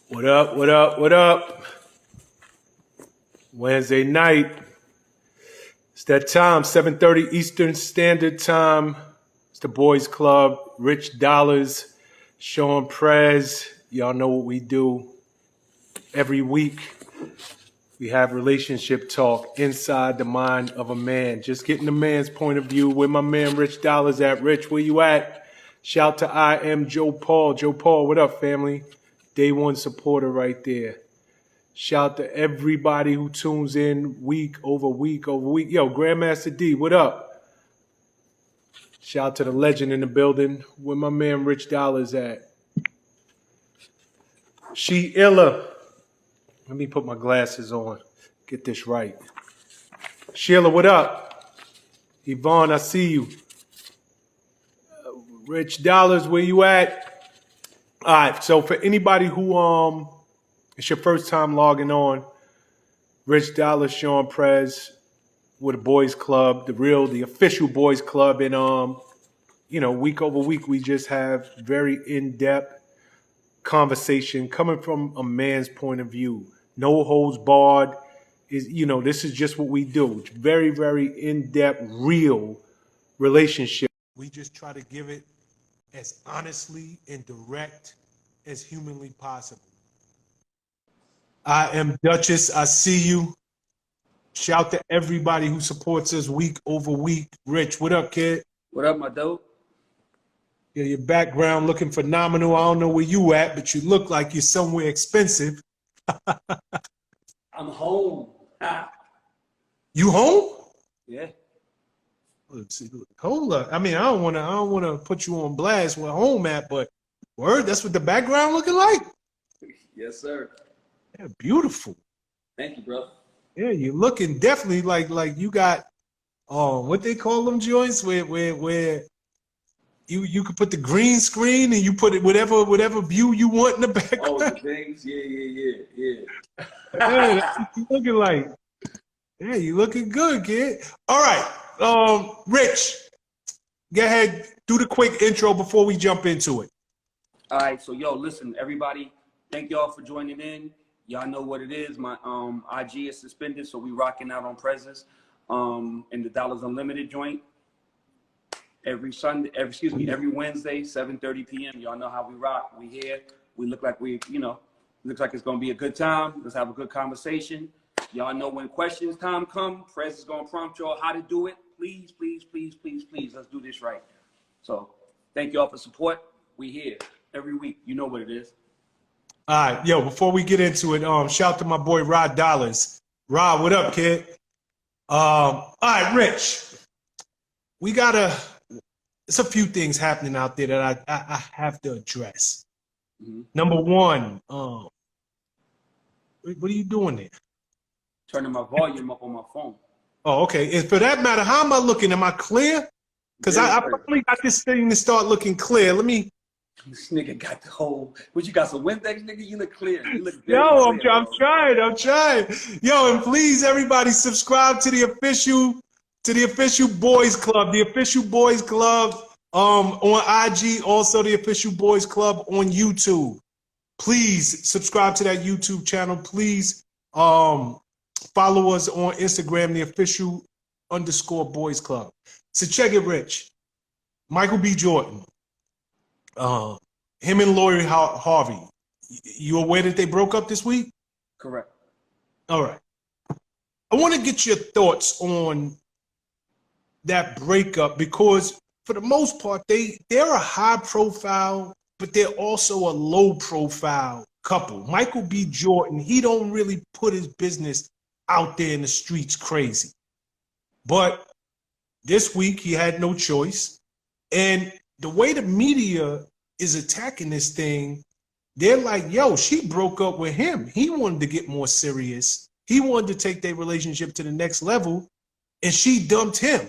What up? What up? What up? Wednesday night. It's that time, 7:30 Eastern Standard Time. It's the Boys Club. Rich Dollars, Sean Prez. Y'all know what we do. Every week, we have relationship talk inside the mind of a man. Just getting the man's point of view. Where my man Rich Dollars at? Rich, where you at? Shout to I am Joe Paul. Joe Paul, what up, family? Day one supporter right there. Shout to everybody who tunes in week over week over week. Yo, Grandmaster D, what up? Shout to the legend in the building. Where my man Rich Dollars at? She Illa. Let me put my glasses on. Get this right. Sheila, what up? Yvonne, I see you. Rich Dollars, where you at? All right, so for anybody who it's your first time logging on, Rich Dollars, Sean Prez, with the Boys Club, the official Boys Club, and week over week we just have very in-depth conversation coming from a man's point of view. No holds barred. This is just what we do. It's very, very in-depth, real relationship. We just try to give it as honestly and direct as humanly possible. I am Duchess. I see you. Shout to everybody who supports us week over week. Rich, what up, kid? What up, my dope? Yeah, your background looking phenomenal. I don't know where you at, but you look like you're somewhere expensive. I'm home. You home? Yeah. Let's see. Hold up. I mean, I don't wanna put you on blast where home at, but word, that's what the background looking like? Yes, sir. Yeah, beautiful. Thank you, bro. Yeah, you're looking definitely like you got what they call them joints where you could put the green screen and you put it whatever view you want in the background. Oh, the things? Yeah. Yeah, that's what you looking like. Yeah, you looking good, kid. All right, Rich, go ahead, do the quick intro before we jump into it. All right, so listen, everybody, thank y'all for joining in. Y'all know what it is. My IG is suspended, so we rocking out on Presence in the Dollars Unlimited joint. Every Wednesday, 7:30 p.m. Y'all know how we rock. We here. We look like looks like it's gonna be a good time. Let's have a good conversation. Y'all know when questions time come, Prez is gonna prompt y'all how to do it. Please, let's do this right. So thank y'all for support. We here every week. You know what it is. All right, yo, before we get into it, shout to my boy Rod Dollars. Rod, what up, kid? All right, Rich. It's a few things happening out there that I have to address. Mm-hmm. Number one, what are you doing there? Turning my volume up on my phone. Oh, okay. And for that matter, how am I looking? Am I clear? Because I probably got this thing to start looking clear. Let me. This nigga got the whole. What you got? Some Windex, nigga? You look clear. You look. Yo, clear, I'm trying. Yo, and please, everybody, subscribe to the official Boys Club. The official Boys Club on IG, also the official Boys Club on YouTube. Please subscribe to that YouTube channel. Please follow us on Instagram, the official _Boys Club. So check it, Rich. Michael B. Jordan. Him and Lori Harvey. You aware that they broke up this week? Correct. All right. I want to get your thoughts on that breakup because for the most part, they're a high profile, but they're also a low profile couple. Michael B. Jordan, he don't really put his business out there in the streets crazy. But this week he had no choice. And the way the media is attacking this thing, they're like, yo, she broke up with him. He wanted to get more serious. He wanted to take their relationship to the next level, and she dumped him.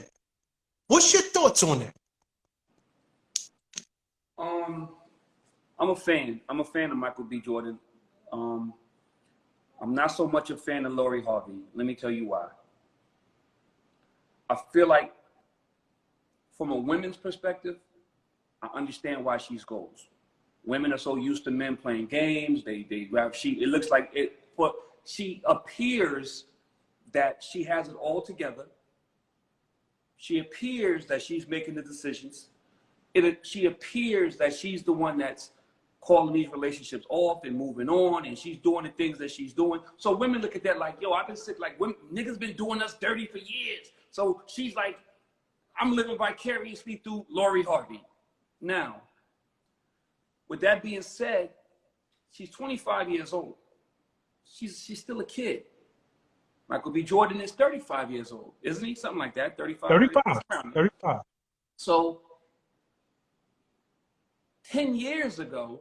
What's your thoughts on that? I'm a fan. I'm a fan of Michael B. Jordan. I'm not so much a fan of Lori Harvey. Let me tell you why. I feel like from a women's perspective, I understand why she's goals. Women are so used to men playing games. They grab it looks like it, but she appears that she has it all together. She appears that she's making the decisions. She appears that she's the one that's calling these relationships off and moving on, and she's doing the things that she's doing. So women look at that like, yo, I've been sick, like niggas been doing us dirty for years. So she's like, I'm living vicariously through Lori Harvey. Now, with that being said, she's 25 years old. She's still a kid. Michael B. Jordan is 35 years old, isn't he? Something like that, 35. 35. So 10 years ago,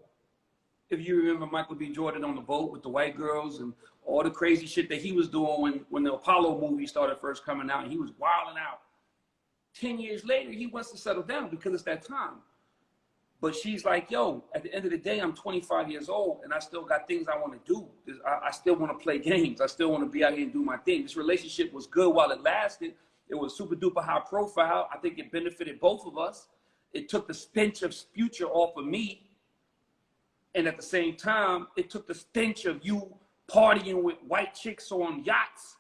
if you remember Michael B. Jordan on the boat with the white girls and all the crazy shit that he was doing when the Apollo movie started first coming out, and he was wilding out. 10 years later, he wants to settle down because it's that time. But she's like, yo, at the end of the day, I'm 25 years old and I still got things I want to do. I still want to play games. I still want to be out here and do my thing. This relationship was good while it lasted. It was super duper high profile. I think it benefited both of us. It took the stench of future off of me. And at the same time, it took the stench of you partying with white chicks on yachts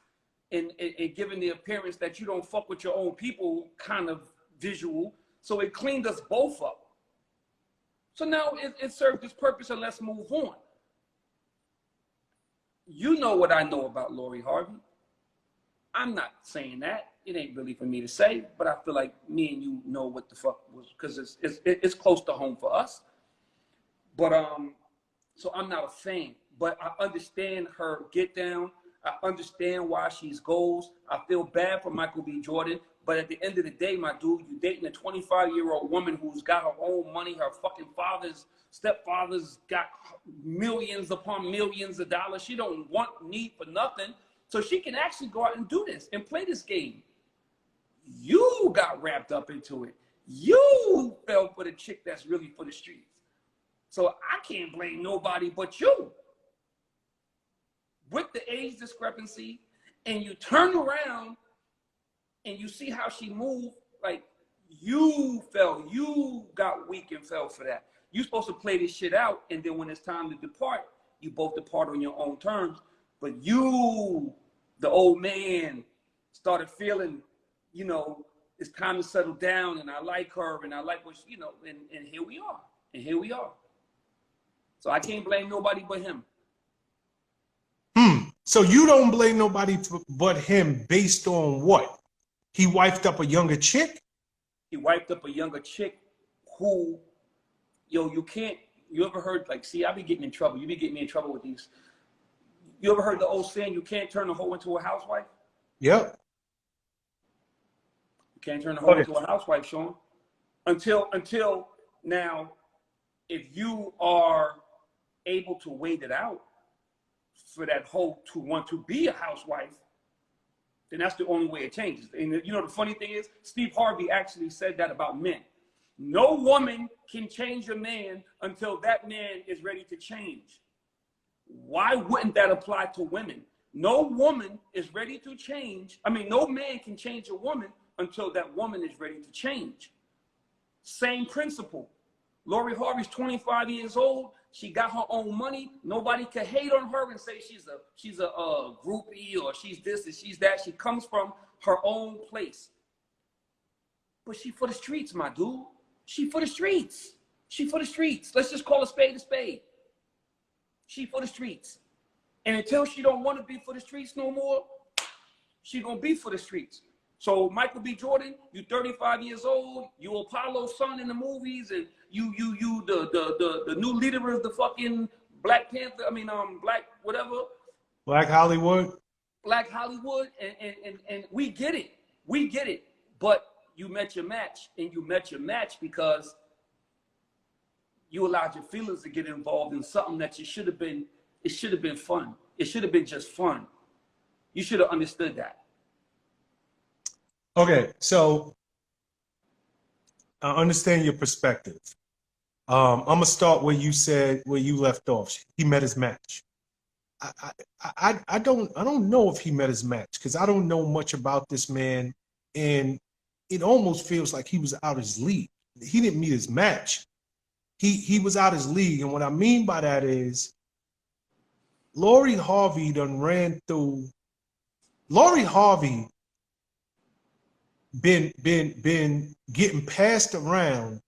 and giving the appearance that you don't fuck with your own people kind of visual. So it cleaned us both up. So now it served its purpose, and let's move on. You know what I know about Lori Harvey. I'm not saying that. It ain't really for me to say, but I feel like me and you know what the fuck was, because it's close to home for us. But so I'm not a fan, but I understand her get down. I understand why she's goals. I feel bad for Michael B. Jordan. But at the end of the day, my dude, you dating a 25-year-old woman who's got her own money. Her fucking stepfather's got millions upon millions of dollars. She don't need for nothing. So she can actually go out and do this and play this game. You got wrapped up into it. You fell for the chick that's really for the streets. So I can't blame nobody but you. With the age discrepancy, and you turn around and you see how she moved, like you got weak and fell for that. You're supposed to play this shit out, and then when it's time to depart, you both depart on your own terms. But you, the old man, started feeling, it's time to settle down, and I like her, and I like what, and here we are, So I can't blame nobody but him. So you don't blame nobody but him based on what? He wifed up a younger chick? He wiped up a younger chick who, you ever heard, like, see, I be getting in trouble. You be getting me in trouble with these. You ever heard the old saying, you can't turn a hoe into a housewife? Yep. You can't turn a hoe into a housewife, Sean. Until now, if you are able to wait it out for that hoe to want to be a housewife, then that's the only way it changes. And the funny thing is, Steve Harvey actually said that about men. No woman can change a man until that man is ready to change. Why wouldn't that apply to women? No woman is ready to change. No man can change a woman until that woman is ready to change. Same principle. Lori Harvey's 25 years old. She got her own money. Nobody can hate on her and say she's a groupie or she's this and she's that. She comes from her own place. But she for the streets, my dude. She for the streets. She for the streets. Let's just call a spade a spade. She for the streets. And until she don't want to be for the streets no more, she gonna be for the streets. So Michael B. Jordan, you 35 years old, you Apollo's son in the movies, and you the new leader of the fucking Black Panther, Black whatever. Black Hollywood. Black Hollywood, and we get it. We get it. But you met your match, and you met your match because you allowed your feelings to get involved in something that it should have been fun. It should have been just fun. You should have understood that. Okay, so I understand your perspective. I'm gonna start where you left off. He met his match. I don't know if he met his match because I don't know much about this man, and it almost feels like he was out his league. He didn't meet his match. he was out his league. And what I mean by that is Lori Harvey done ran through. Lori Harvey been getting passed around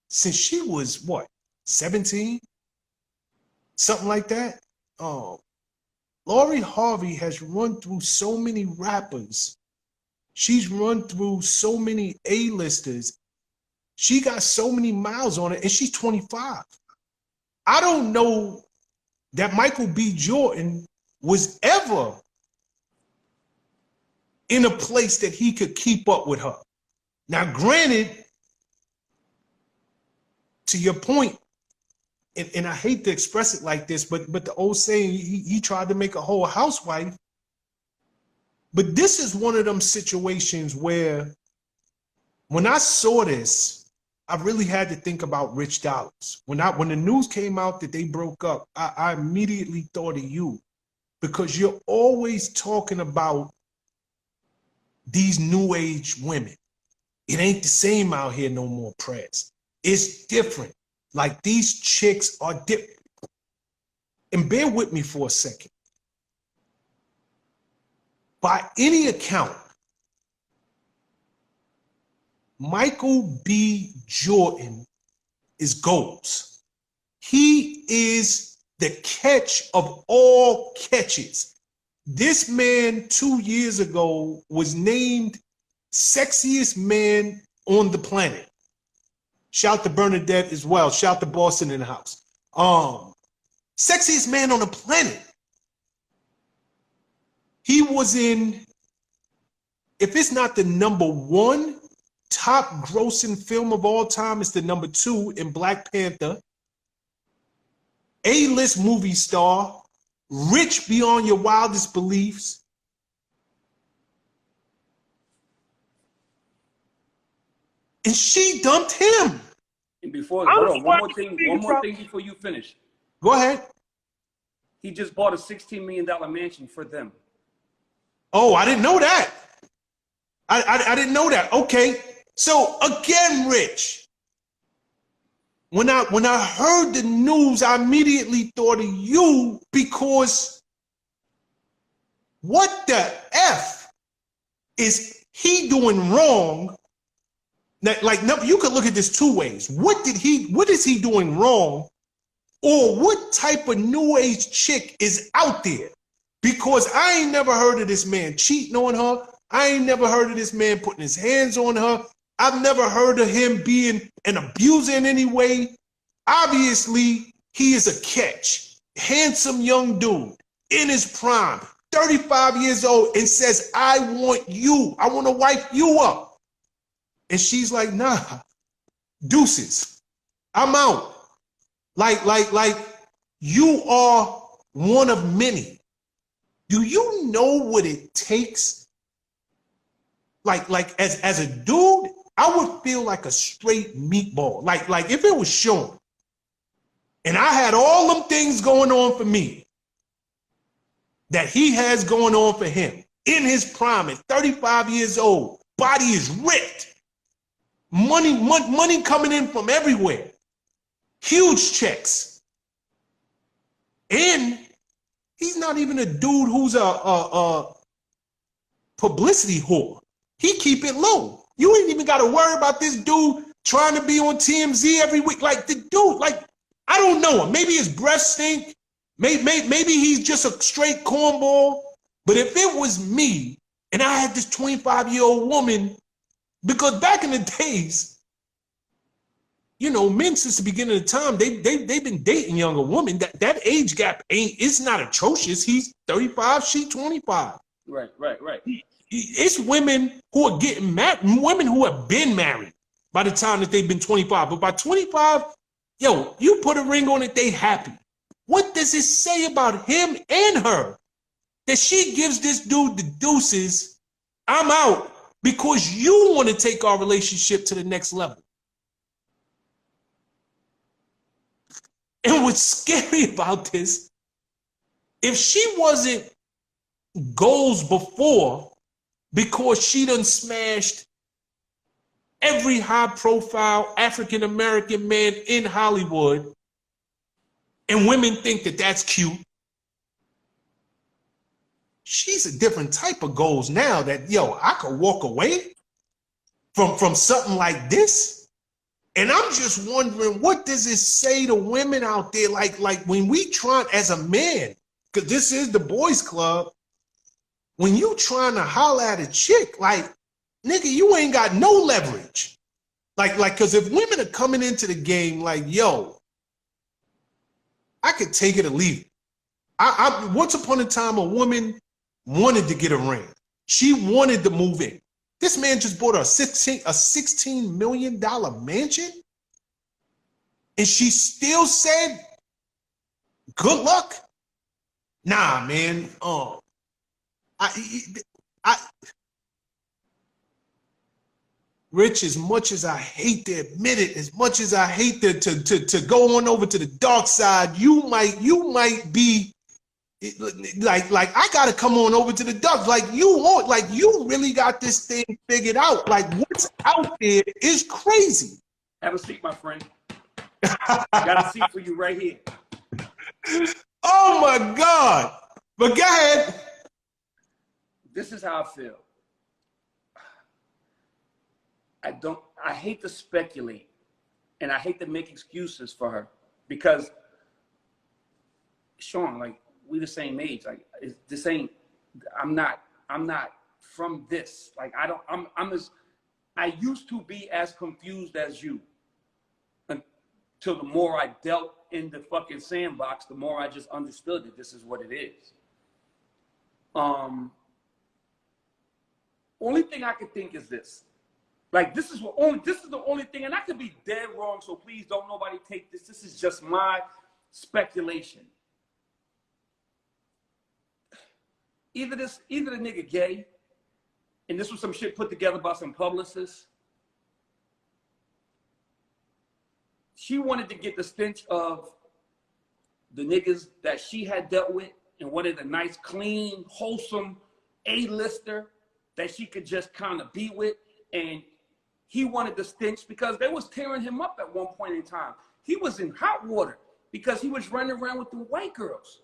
since she was what, 17? Something like that. Lori Harvey has run through so many rappers. She's run through so many A-listers. She got so many miles on it, and she's 25. I don't know that Michael B. Jordan was ever in a place that he could keep up with her. Now, granted, to your point, and I hate to express it like this, but the old saying, he tried to make a whole housewife. But this is one of them situations where when I saw this, I really had to think about Rich Dollars. When the news came out that they broke up, I immediately thought of you, because you're always talking about these new age women. It ain't the same out here no more, Prez. It's different. Like, these chicks are different. And bear with me for a second. By any account, Michael B. Jordan is goals. He is the catch of all catches. This man 2 years ago was named sexiest man on the planet. Shout to Bernadette as well. Shout to Boston in the house. Sexiest man on the planet. He was in, if it's not the #1 top grossing film of all time, it's the #2 in Black Panther. A-list movie star, rich beyond your wildest beliefs. And she dumped him. And hold on, one more thing before you finish. Go ahead. He just bought a $16 million mansion for them. Oh, I didn't know that. I didn't know that. Okay. So again, Rich, when I heard the news, I immediately thought of you, because what the F is he doing wrong? Now, like, you could look at this two ways. What is he doing wrong? Or what type of new age chick is out there? Because I ain't never heard of this man cheating on her. I ain't never heard of this man putting his hands on her. I've never heard of him being an abuser in any way. Obviously, he is a catch. Handsome young dude in his prime, 35 years old, and says, I want you. I want to wipe you up. And she's like, nah, deuces. I'm out. Like, you are one of many. Do you know what it takes? Like as a dude, I would feel like a straight meatball. Like if it was Sean and I had all them things going on for me that he has going on for him in his prime at 35 years old, body is ripped, money coming in from everywhere, huge checks, and he's not even a dude who's a publicity whore. He keep it low. You ain't even got to worry about this dude trying to be on TMZ every week. Like, the dude, like, I don't know him. Maybe his breath stink. Maybe he's just a straight cornball. But if it was me and I had this 25-year-old woman, because back in the days, you know, men since the beginning of time, they've been dating younger women. That age gap it's not atrocious. He's 35, she 25. Right. It's women who are getting married, women who have been married by the time that they've been 25. But by 25, yo, you put a ring on it, they happy. What does it say about him and her that she gives this dude the deuces? I'm out because you want to take our relationship to the next level. And what's scary about this, if she wasn't goals before, because she done smashed every high-profile African-American man in Hollywood, and women think that that's cute. She's a different type of goals now that, yo, I could walk away from something like this. And I'm just wondering, what does it say to women out there? Like when we try as a man, because this is the boys club, when you trying to holler at a chick, like, nigga, you ain't got no leverage. Like, because if women are coming into the game like, yo, I could take it or leave it. I once upon a time, a woman wanted to get a ring. She wanted to move in. This man just bought a $16 million mansion, and she still said, good luck. Nah, man. Rich, as much as I hate to admit it, as much as I hate to go on over to the dark side, you might be like I gotta come on over to the dark. Like you really got this thing figured out. Like what's out there is crazy. Have a seat, my friend. Got a seat for you right here. Oh my God. But go ahead. This is how I feel. I hate to speculate and I hate to make excuses for her because Sean, like we the same age. Like this ain't, I'm not from this. Like I used to be as confused as you until the more I dealt in the fucking sandbox, the more I just understood that this is what it is. Only thing I could think is this. Like this is the only thing, and I could be dead wrong, so please don't nobody take this. This is just my speculation. Either the nigga gay, and this was some shit put together by some publicists. She wanted to get the stench of the niggas that she had dealt with and wanted a nice, clean, wholesome A-lister that she could just kind of be with. And he wanted the stench because they was tearing him up at one point in time. He was in hot water because he was running around with the white girls.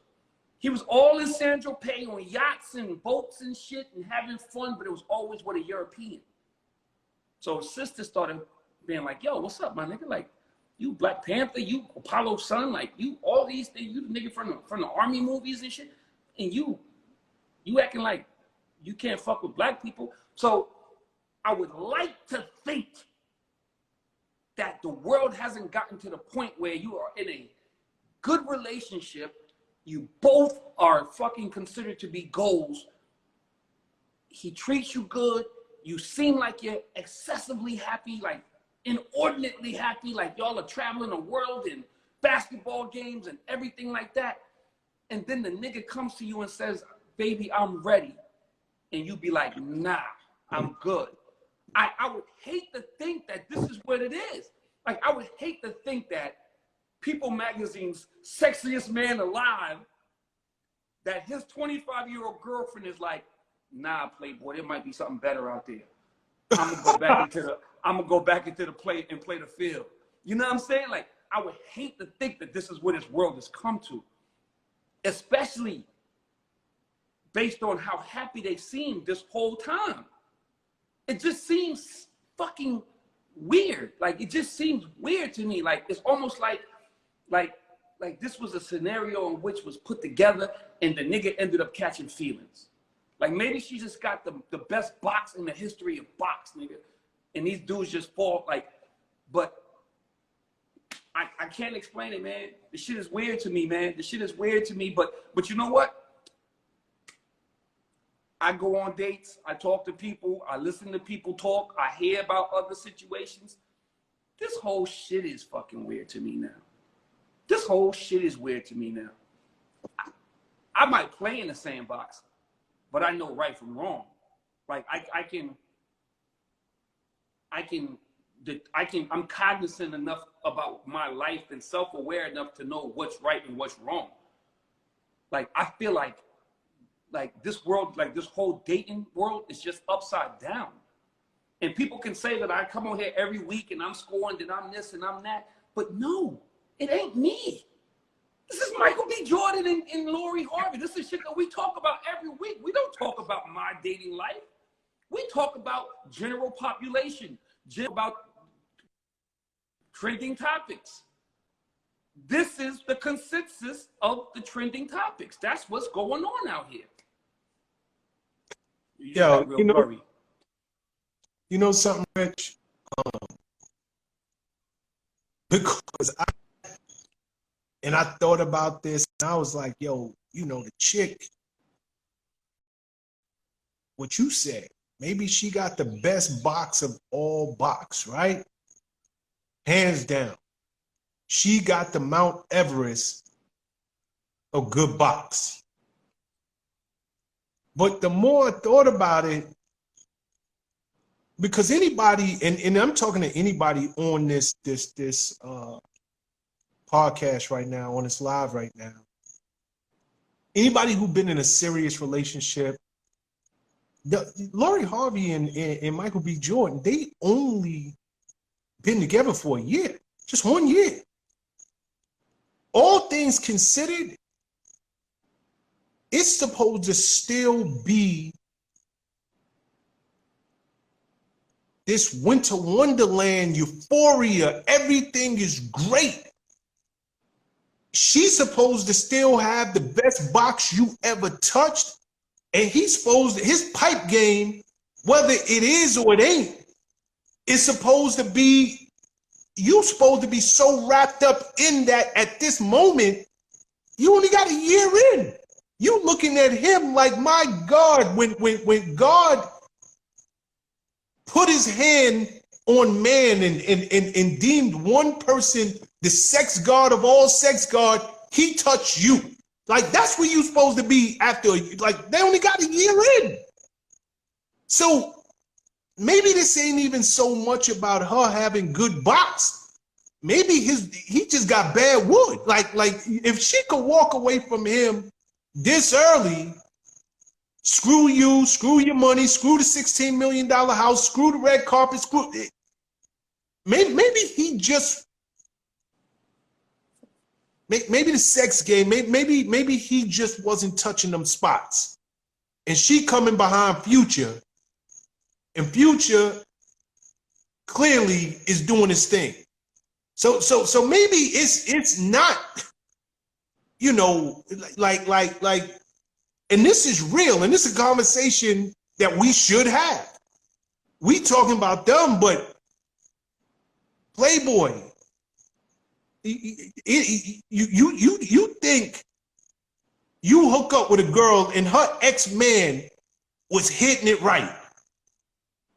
He was all in San Tropez on yachts and boats and shit and having fun, but it was always with a European. So his sister started being like, yo, what's up, my nigga? Like, you Black Panther, you Apollo's son, like you all these things, you the nigga from the army movies and shit, and you acting like you can't fuck with black people. So I would like to think that the world hasn't gotten to the point where you are in a good relationship. You both are fucking considered to be goals. He treats you good. You seem like you're excessively happy, like inordinately happy, like y'all are traveling the world and basketball games and everything like that. And then the nigga comes to you and says, baby, I'm ready. And you be like, nah, I'm good. I would hate to think that this is what it is. Like, I would hate to think that People Magazine's sexiest man alive, that his 25-year-old girlfriend is like, nah, Playboy, there might be something better out there. I'm gonna go back into the play and play the field. You know what I'm saying? Like, I would hate to think that this is where this world has come to, especially based on how happy they seemed this whole time. It just seems fucking weird. Like, it just seems weird to me. Like, it's almost like this was a scenario in which was put together and the nigga ended up catching feelings. Like, maybe she just got the best box in the history of box, nigga. And these dudes just fall, like, but I can't explain it, man. The shit is weird to me, man. The shit is weird to me, but you know what? I go on dates, I talk to people, I listen to people talk, I hear about other situations. This whole shit is fucking weird to me now. This whole shit is weird to me now. I might play in the sandbox, but I know right from wrong. Like I'm cognizant enough about my life and self-aware enough to know what's right and what's wrong. Like, I feel like this world, like this whole dating world is just upside down. And people can say that I come on here every week and I'm scoring, that I'm this and I'm that. But no, it ain't me. This is Michael B. Jordan and Lori Harvey. This is shit that we talk about every week. We don't talk about my dating life. We talk about general population, about trending topics. This is the consensus of the trending topics. That's what's going on out here. Yo, you know something, Rich? Because I thought about this, and I was like, yo, you know, the chick, what you said, maybe she got the best box of all box, right? Hands down. She got the Mount Everest of good box. But the more I thought about it, because anybody, and I'm talking to anybody on this podcast right now, on this live right now, anybody who's been in a serious relationship, Lori Harvey and Michael B. Jordan, they only been together for a year, just 1 year. All things considered, it's supposed to still be this winter wonderland euphoria. Everything is great. She's supposed to still have the best box you ever touched. And he's supposed to, his pipe game, whether it is or it ain't, is supposed to be, you supposed to be so wrapped up in that at this moment, you only got a year in. You looking at him like, my God, when God put his hand on man and deemed one person the sex god of all sex god, he touched you. Like, that's where you supposed to be after, like, they only got a year in. So maybe this ain't even so much about her having good box. Maybe he just got bad wood. Like if she could walk away from him this early, screw you, screw your money, screw the $16 million house, screw the red carpet, screw it. Maybe he just, maybe the sex game, maybe he just wasn't touching them spots. And she coming behind Future, and Future clearly is doing his thing. So maybe it's not, you know, like, and this is real, and this is a conversation that we should have. We talking about them, but Playboy, you think you hook up with a girl and her ex-man was hitting it right,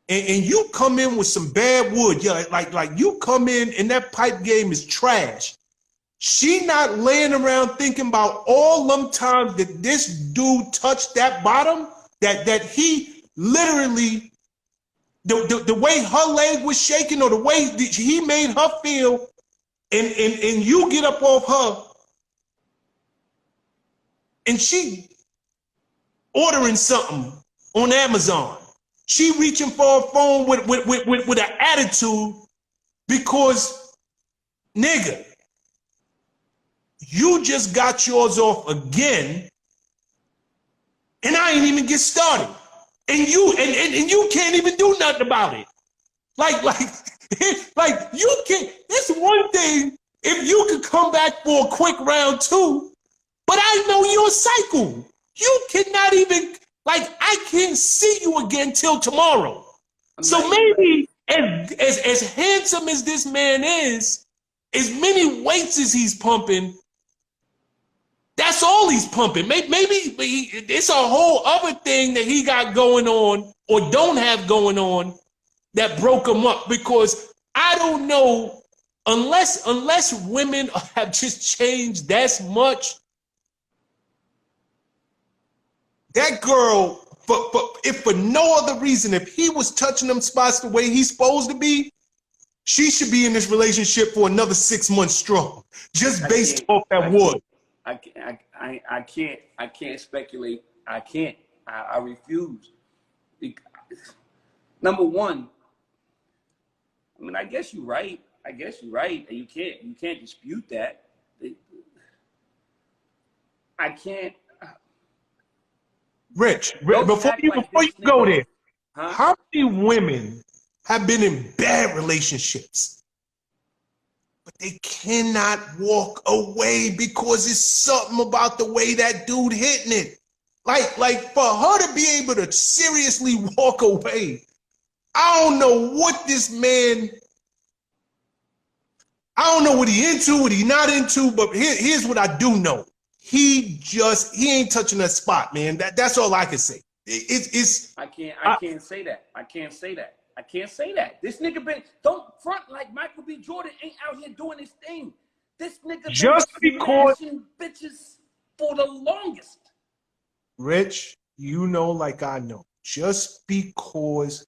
and you come in with some bad wood, yeah, like you come in and that pipe game is trash. She not laying around thinking about all them times that this dude touched that bottom, that he literally, the way her leg was shaking or the way that he made her feel, and you get up off her, and she ordering something on Amazon. She reaching for a phone with an attitude because, nigga, you just got yours off again, and I ain't even get started. And you can't even do nothing about it. Like you can't. It's one thing if you could come back for a quick round two, but I know your cycle. You cannot even, like, I can't see you again till tomorrow. So maybe as handsome as this man is, as many weights as he's pumping, that's all he's pumping. Maybe it's a whole other thing that he got going on or don't have going on that broke him up, because I don't know, unless women have just changed that much. That girl, if for no other reason, if he was touching them spots the way he's supposed to be, she should be in this relationship for another 6 months strong, just based off that wood. I can't speculate. I refuse. Number one, mean, I guess you're right. I guess you're right. And you can't dispute that. I can't. Rich, Don't before act you like before this you go nigga- there, Huh? how many women have been in bad relationships, but they cannot walk away because it's something about the way that dude hitting it? Like for her to be able to seriously walk away, I don't know what this man. I don't know what he into, what he not into, but here's what I do know. He ain't touching that spot, man. That's all I can say. I can't say that. I can't say that. I can't say that. This nigga don't front like Michael B. Jordan ain't out here doing his thing. This nigga Just been because- smashing bitches for the longest. Rich, you know, like I know, just because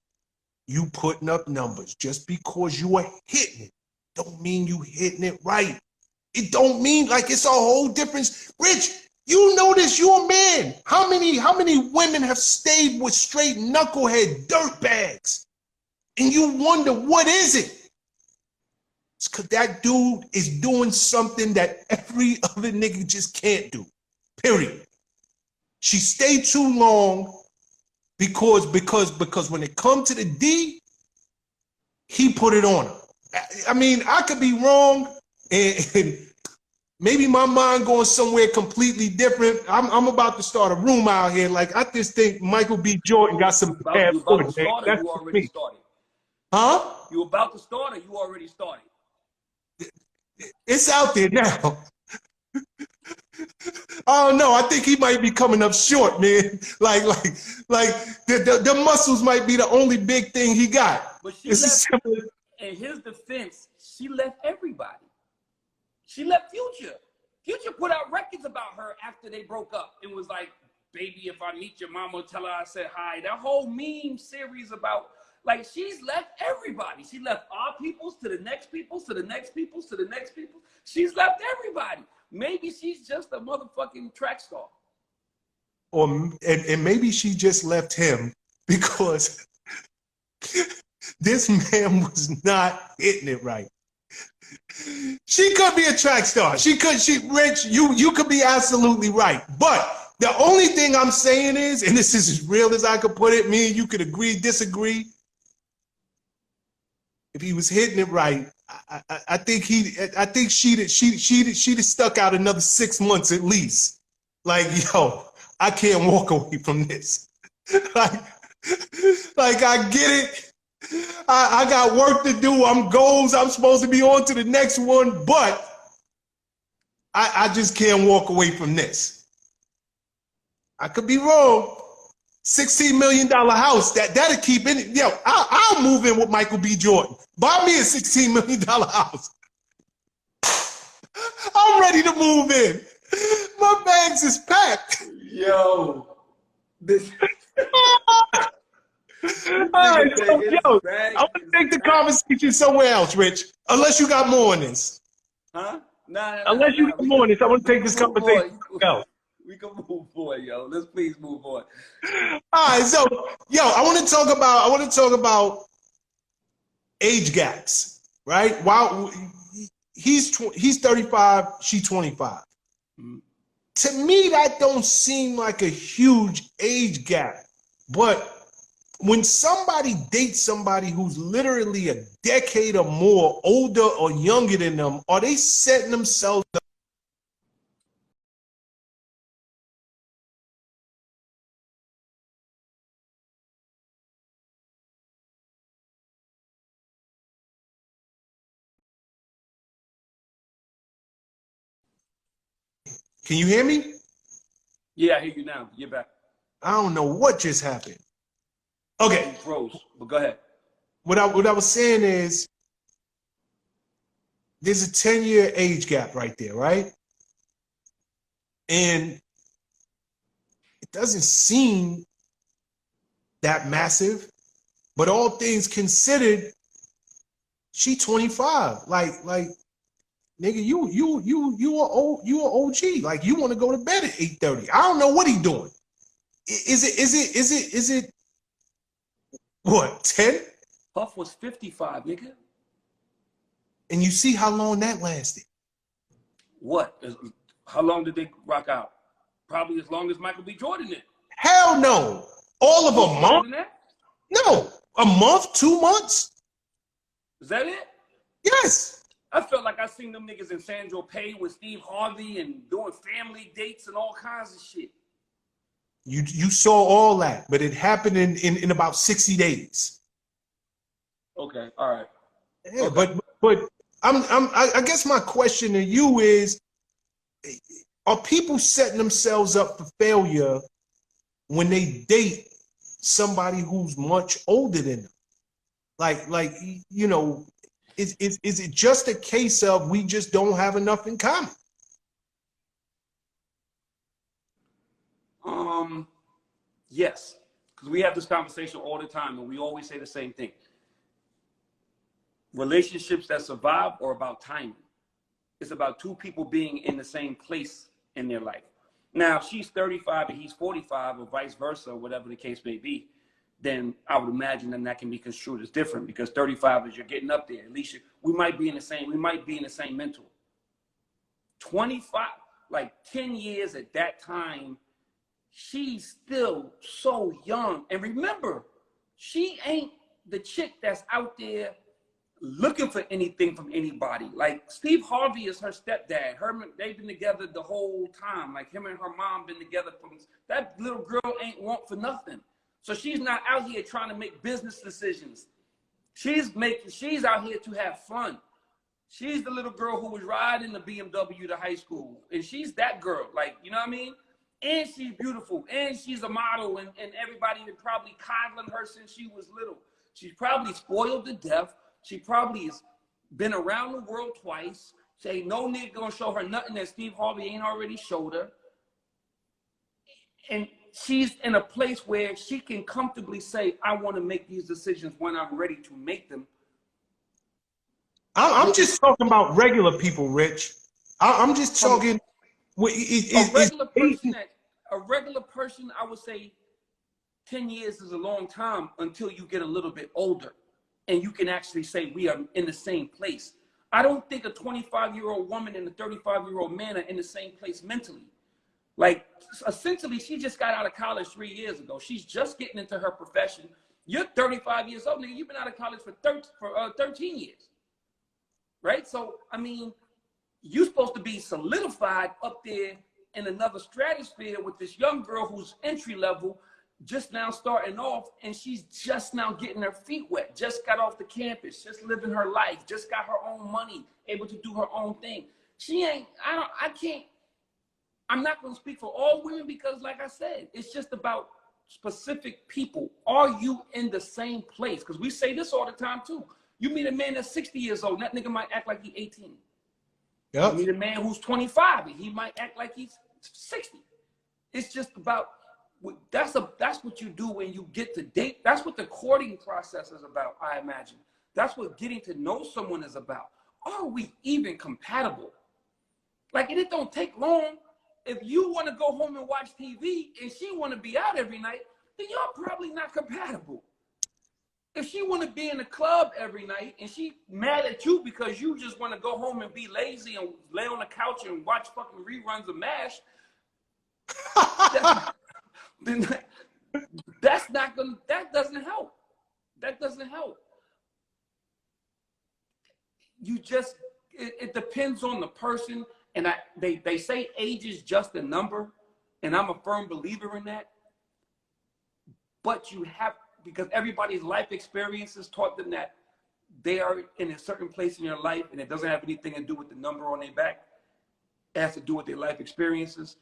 you putting up numbers, just because you are hitting it, don't mean you hitting it right. It don't mean like it's a whole difference. Rich, you know this, you're a man. How many women have stayed with straight knucklehead dirtbags? And you wonder, what is it? It's because that dude is doing something that every other nigga just can't do. Period. She stayed too long because when it come to the D, he put it on her. I mean, I could be wrong, and maybe my mind going somewhere completely different. I'm about to start a room out here. Like, I just think Michael B. Jordan got some bad You about to foot, man. start or That's you just already me. started? Huh? You about to start or you already started? It's out there now. Oh no, I think he might be coming up short, man. Like the muscles might be the only big thing he got. But she It's left, as simple as- in his defense, she left everybody. She left Future. Future put out records about her after they broke up and was like, baby, if I meet your mama, tell her I said hi. That whole meme series about, like, she's left everybody. She left our peoples to the next peoples, to the next peoples, to the next peoples. She's left everybody. Maybe she's just a motherfucking track star. and maybe she just left him because this man was not hitting it right. She could be a track star. Rich, you could be absolutely right. But the only thing I'm saying is, and this is as real as I could put it, me and you could agree, disagree. If he was hitting it right, I think she'd have stuck out another 6 months at least. Like, yo, I can't walk away from this. like I get it. I got work to do. I'm supposed to be on to the next one, but I just can't walk away from this. I could be wrong. $16 million house, that'll keep in. Yo, I'll move in with Michael B. Jordan. Buy me a $16 million house. I'm ready to move in. My bags is packed. Yo. This. All right, so, yo, I want to take the conversation somewhere else, Rich. Unless you got more on this. Huh? Nah. Unless you got more on this, I want to take this conversation somewhere else. We can move forward, yo. Let's please move on. All right, so yo, I want to talk about age gaps, right? While he's 35, she 25. Mm-hmm. To me, that don't seem like a huge age gap. But when somebody dates somebody who's literally a decade or more older or younger than them, are they setting themselves up? Can you hear me? Yeah, I hear you now. You're back. I don't know what just happened. Okay. You froze, but go ahead. What I was saying is there's a 10-year age gap right there, right? And it doesn't seem that massive, but all things considered, she 25. Like nigga, you are OG. Like, you want to go to bed at 8:30. I don't know what he doing. Is it what, 10? Puff was 55, nigga. And you see how long that lasted. What? How long did they rock out? Probably as long as Michael B. Jordan did. Hell no. All of a Longer month? than that? No. A month, 2 months? Is that it? Yes. I felt like I seen them niggas in San Tropez with Steve Harvey and doing family dates and all kinds of shit. You saw all that, but it happened in about 60 days. Okay, all right. Yeah, Okay. but I guess my question to you is, are people setting themselves up for failure when they date somebody who's much older than them? Like you know, is it just a case of we just don't have enough in common? Yes, because we have this conversation all the time, and we always say the same thing. Relationships that survive are about timing. It's about two people being in the same place in their life. Now, if she's 35 and he's 45, or vice versa, whatever the case may be, then I would imagine that can be construed as different, because 35 is you're getting up there. At least we might be in the same mental. 25, like 10 years at that time, she's still so young. And remember, she ain't the chick that's out there looking for anything from anybody. Like Steve Harvey is her stepdad. They've been together the whole time. Like him and her mom been together from that little girl ain't want for nothing. So she's not out here trying to make business decisions. She's out here to have fun. She's the little girl who was riding the BMW to high school. And she's that girl, like, you know what I mean? And she's beautiful, and she's a model, and everybody been probably coddling her since she was little. She's probably spoiled to death. She probably has been around the world twice. Say no nigga gonna show her nothing that Steve Harvey ain't already showed her. And she's in a place where she can comfortably say, I want to make these decisions when I'm ready to make them. I'm just talking about regular people, Rich. I'm just talking. A regular person, I would say 10 years is a long time until you get a little bit older and you can actually say we are in the same place. I don't think a 25-year-old woman and a 35-year-old man are in the same place mentally. Like, essentially, she just got out of college 3 years ago. She's just getting into her profession. You're 35 years old, nigga. You've been out of college for 13 years, right? So, I mean, you're supposed to be solidified up there in another stratosphere with this young girl who's entry level, just now starting off, and she's just now getting her feet wet, just got off the campus, just living her life, just got her own money, able to do her own thing. I'm not going to speak for all women because, like I said, it's just about specific people. Are you in the same place? Because we say this all the time, too. You meet a man that's 60 years old, and that nigga might act like he's 18. Yep. You meet a man who's 25, and he might act like he's 60. It's just about, that's what you do when you get to date. That's what the courting process is about, I imagine. That's what getting to know someone is about. Are we even compatible? Like, and it don't take long. If you want to go home and watch TV and she want to be out every night, then y'all probably not compatible. If she want to be in the club every night and she mad at you because you just want to go home and be lazy and lay on the couch and watch fucking reruns of MASH, then that doesn't help. That doesn't help. It depends on the person. And they say age is just a number, and I'm a firm believer in that. But because everybody's life experiences taught them that they are in a certain place in your life, and it doesn't have anything to do with the number on their back. It has to do with their life experiences.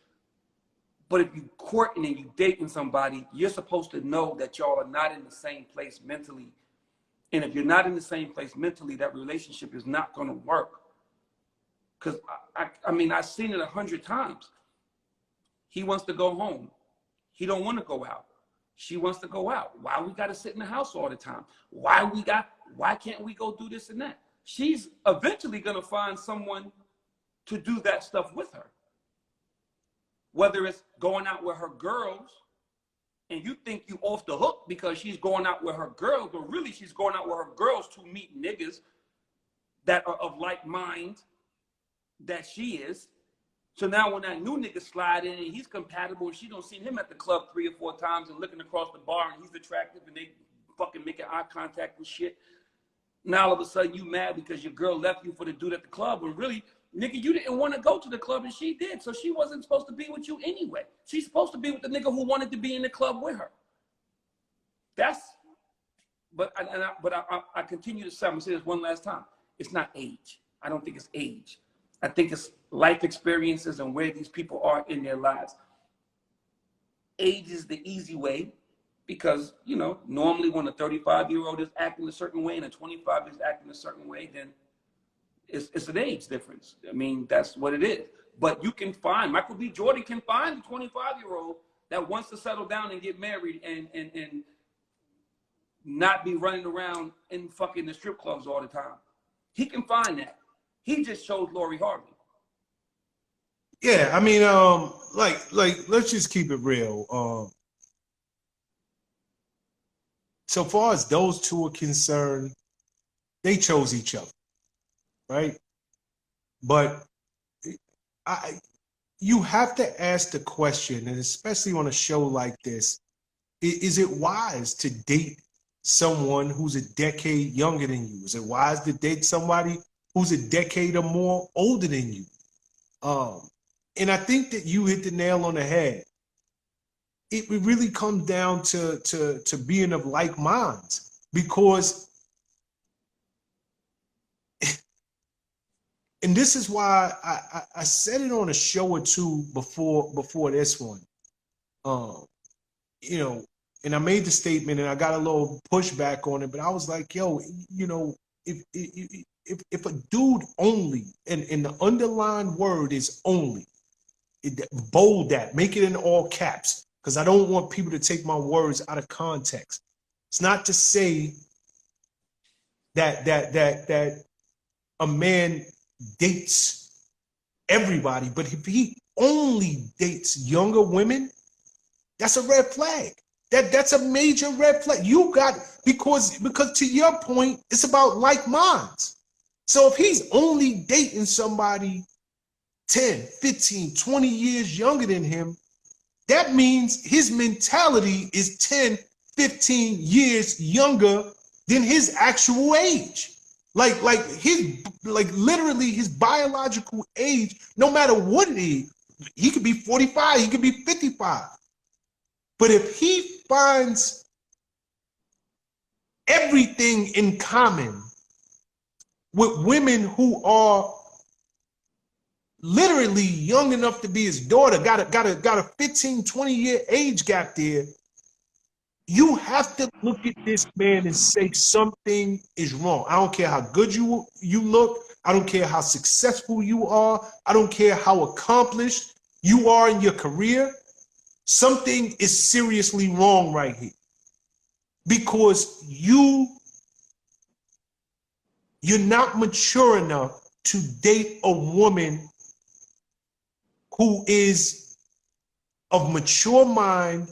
But if you courting and you dating somebody, you're supposed to know that y'all are not in the same place mentally. And if you're not in the same place mentally, that relationship is not going to work. Because, I mean, I've seen it 100 times. He wants to go home. He don't want to go out. She wants to go out. Why we got to sit in the house all the time? Why can't we go do this and that? She's eventually going to find someone to do that stuff with her. Whether it's going out with her girls, and you think you off the hook because she's going out with her girls, but really she's going out with her girls to meet niggas. that are of like mind that she is. So now when that new nigga slide in and he's compatible and she don't see him at the club 3 or 4 times and looking across the bar and he's attractive and they fucking making eye contact and shit, now all of a sudden you mad because your girl left you for the dude at the club when really, nigga, you didn't want to go to the club and she did. So she wasn't supposed to be with you anyway. She's supposed to be with the nigga who wanted to be in the club with her. But I continue to say, I'm gonna say this one last time. It's not age. I don't think it's age. I think it's life experiences and where these people are in their lives. Age is the easy way because, you know, normally when a 35-year-old is acting a certain way and a 25 is acting a certain way, then it's an age difference. I mean, that's what it is. But you can find, Michael B. Jordan can find a 25-year-old that wants to settle down and get married and not be running around in fucking the strip clubs all the time. He can find that. He just chose Lori Harvey. Yeah, I mean, like, let's just keep it real. So far as those two are concerned, they chose each other, right? But you have to ask the question, and especially on a show like this, is it wise to date someone who's a decade younger than you? Is it wise to date somebody who's a decade or more older than you? And I think that you hit the nail on the head. It really comes down to being of like minds, because, and this is why I said it on a show or two before this one, you know, and I made the statement and I got a little pushback on it, but I was like, yo, you know, if a dude only, and the underlined word is only, bold that, make it in all caps, because I don't want people to take my words out of context. It's not to say that a man dates everybody, but if he only dates younger women, that's a red flag. That's a major red flag. You got, because to your point, it's about like minds. So if he's only dating somebody 10, 15, 20 years younger than him, that means his mentality is 10, 15 years younger than his actual age. Like literally his biological age, no matter what it is, he could be 45, he could be 55. But if he finds everything in common with women who are literally young enough to be his daughter, got a 15, 20-year age gap there, you have to look at this man and say something is wrong. I don't care how good you look. I don't care how successful you are. I don't care how accomplished you are in your career. Something is seriously wrong right here, because you're not mature enough to date a woman who is of mature mind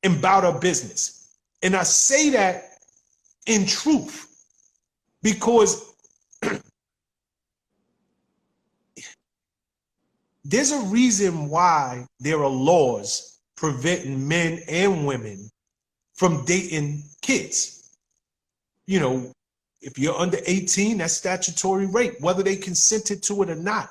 and about her business. And I say that in truth, because there's a reason why there are laws preventing men and women from dating kids. You know, if you're under 18, that's statutory rape, whether they consented to it or not.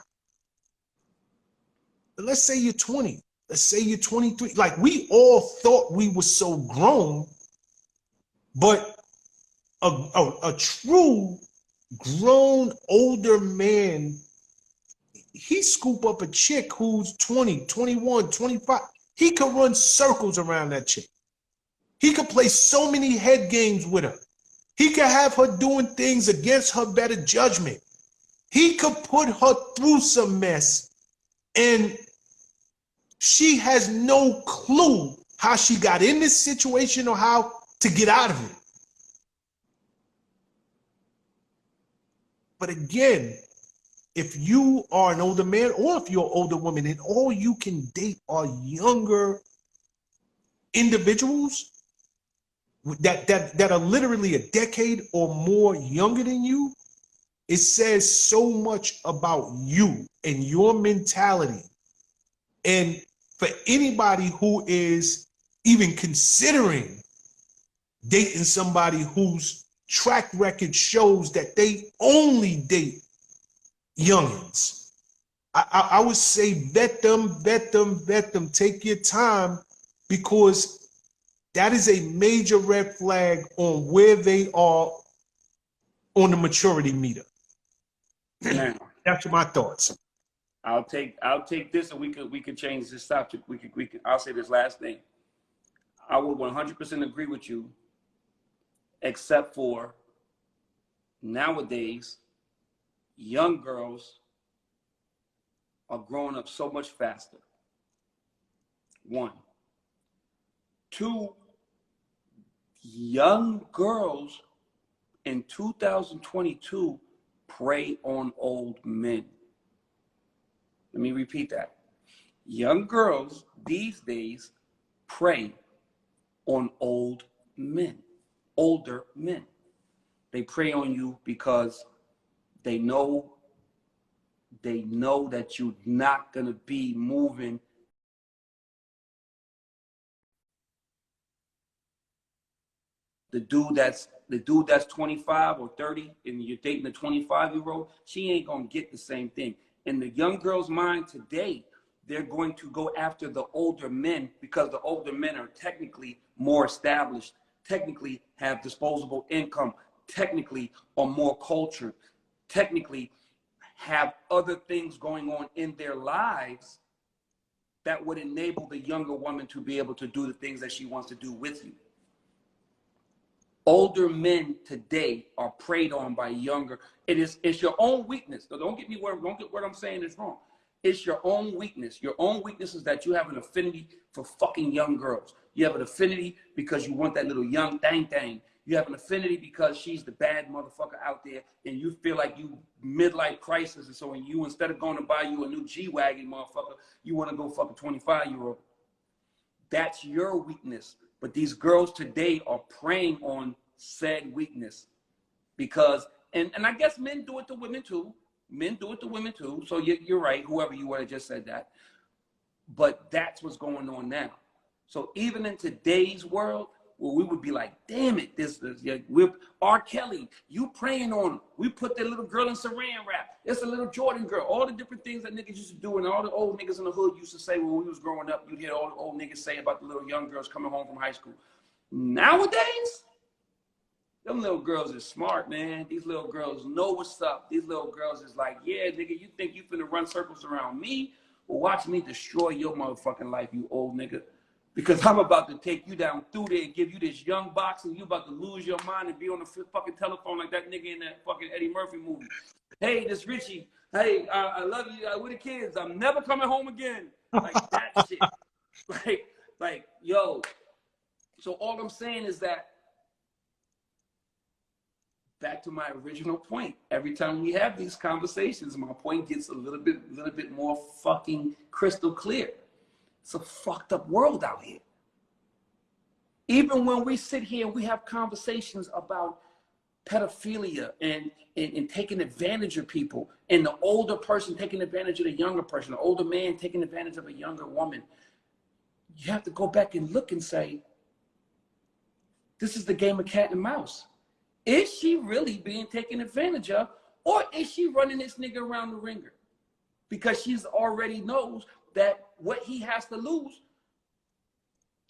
But let's say you're 20. Let's say you're 23. Like, we all thought we were so grown, but a true grown older man, he scoop up a chick who's 20, 21, 25. He could run circles around that chick. He could play so many head games with her. He could have her doing things against her better judgment. He could put her through some mess, and she has no clue how she got in this situation or how to get out of it. But again, if you are an older man or if you're an older woman and all you can date are younger individuals that are literally a decade or more younger than you, it says so much about you and your mentality. And for anybody who is even considering dating somebody whose track record shows that they only date youngins, I would say vet them, take your time, because that is a major red flag on where they are on the maturity meter. Now, That's my thoughts. I'll take this, and we could change this subject. I'll say this last thing. I would 100% agree with you, except for nowadays, young girls are growing up so much faster. 1. 2, young girls in 2022 prey on old men. Let me repeat that. Young girls these days prey on old men, older men. They prey on you because they know that you're not gonna be moving. The dude that's 25 or 30 and you're dating a 25-year-old, she ain't gonna get the same thing. In the young girl's mind today, they're going to go after the older men because the older men are technically more established, technically have disposable income, technically are more cultured, technically have other things going on in their lives that would enable the younger woman to be able to do the things that she wants to do with you. Older men today are preyed on by younger. It's your own weakness. So don't get what I'm saying is wrong. It's your own weakness. Your own weakness is that you have an affinity for fucking young girls. You have an affinity because you want that little young thang. You have an affinity because she's the bad motherfucker out there, and you feel like you midlife crisis, and so when you, instead of going to buy you a new G-Wagon, motherfucker, you want to go fuck a 25-year-old. That's your weakness. But these girls today are preying on said weakness because, and I guess men do it to women too. Men do it to women too. So you're right, whoever you were that just said that. But that's what's going on now. So even in today's world, where we would be like, damn it, we're R. Kelly, you preying on him. We put that little girl in saran wrap. It's a little Jordan girl. All the different things that niggas used to do, and all the old niggas in the hood used to say when we was growing up, you'd hear all the old niggas say about the little young girls coming home from high school. Nowadays, them little girls are smart, man. These little girls know what's up. These little girls is like, yeah, nigga, you think you finna run circles around me? Well, watch me destroy your motherfucking life, you old nigga. Because I'm about to take you down through there and give you this young box, and you about to lose your mind and be on the fucking telephone like that nigga in that fucking Eddie Murphy movie. Hey, this Richie. Hey, I love you. We're the kids. I'm never coming home again. Like that shit. Like, yo. So all I'm saying is that, back to my original point, every time we have these conversations, my point gets a little bit more fucking crystal clear. It's a fucked up world out here. Even when we sit here and we have conversations about pedophilia and taking advantage of people, and the older person taking advantage of the younger person, the older man taking advantage of a younger woman, you have to go back and look and say, this is the game of cat and mouse. Is she really being taken advantage of, or is she running this nigga around the ringer? Because she's already knows that what he has to lose,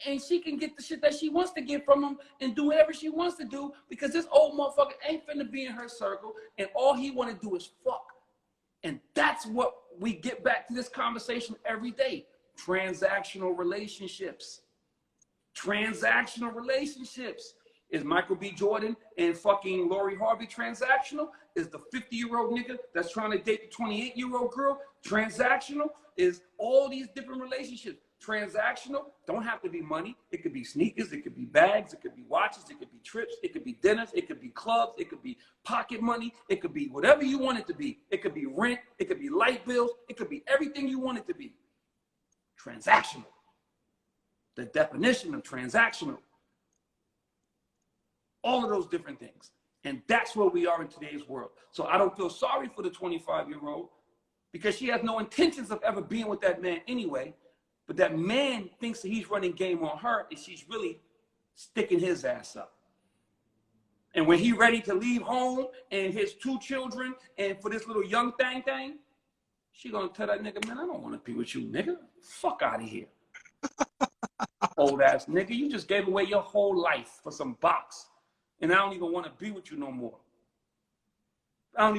and she can get the shit that she wants to get from him and do whatever she wants to do, because this old motherfucker ain't finna be in her circle, and all he want to do is fuck. And that's what we get back to this conversation every day. Transactional relationships. Transactional relationships. Is Michael B. Jordan and fucking Lori Harvey transactional? Is the 50-year-old nigga that's trying to date the 28-year-old girl transactional? Is all these different relationships transactional? Don't have to be money. It could be sneakers. It could be bags. It could be watches. It could be trips. It could be dinners. It could be clubs. It could be pocket money. It could be whatever you want it to be. It could be rent. It could be light bills. It could be everything you want it to be. Transactional. The definition of transactional. All of those different things. And that's where we are in today's world. So I don't feel sorry for the 25-year-old because she has no intentions of ever being with that man anyway. But that man thinks that he's running game on her and she's really sticking his ass up. And when he ready to leave home and his 2 children and for this little young thing, she gonna tell that nigga, man, I don't want to be with you, nigga. Fuck out of here. Old ass nigga, you just gave away your whole life for some box. And I don't even want to be with you no more. I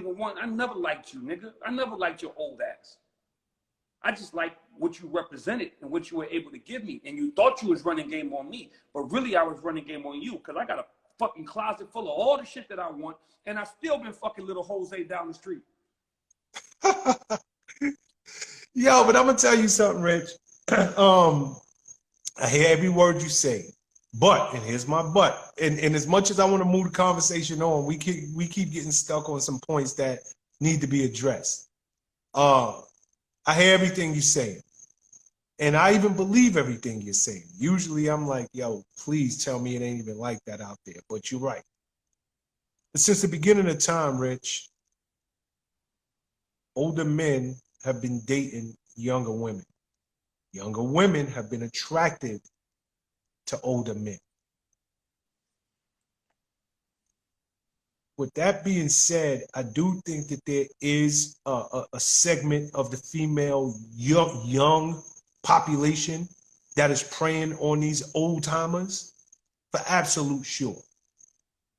never liked you, nigga. I never liked your old ass. I just like what you represented and what you were able to give me. And you thought you was running game on me, but really I was running game on you because I got a fucking closet full of all the shit that I want, and I still been fucking little Jose down the street. Yo, but I'm gonna tell you something, Rich. I hear every word you say, but, and here's my but, and as much as I want to move the conversation on, we keep getting stuck on some points that need to be addressed. I hear everything you say, and I even believe everything you're saying. Usually I'm like, yo, please tell me it ain't even like that out there, but you're right. But since the beginning of time, Rich, older men have been dating younger women. Younger women have been attracted to older men. With that being said, I do think that there is a segment of the female young population that is preying on these old timers for absolute sure.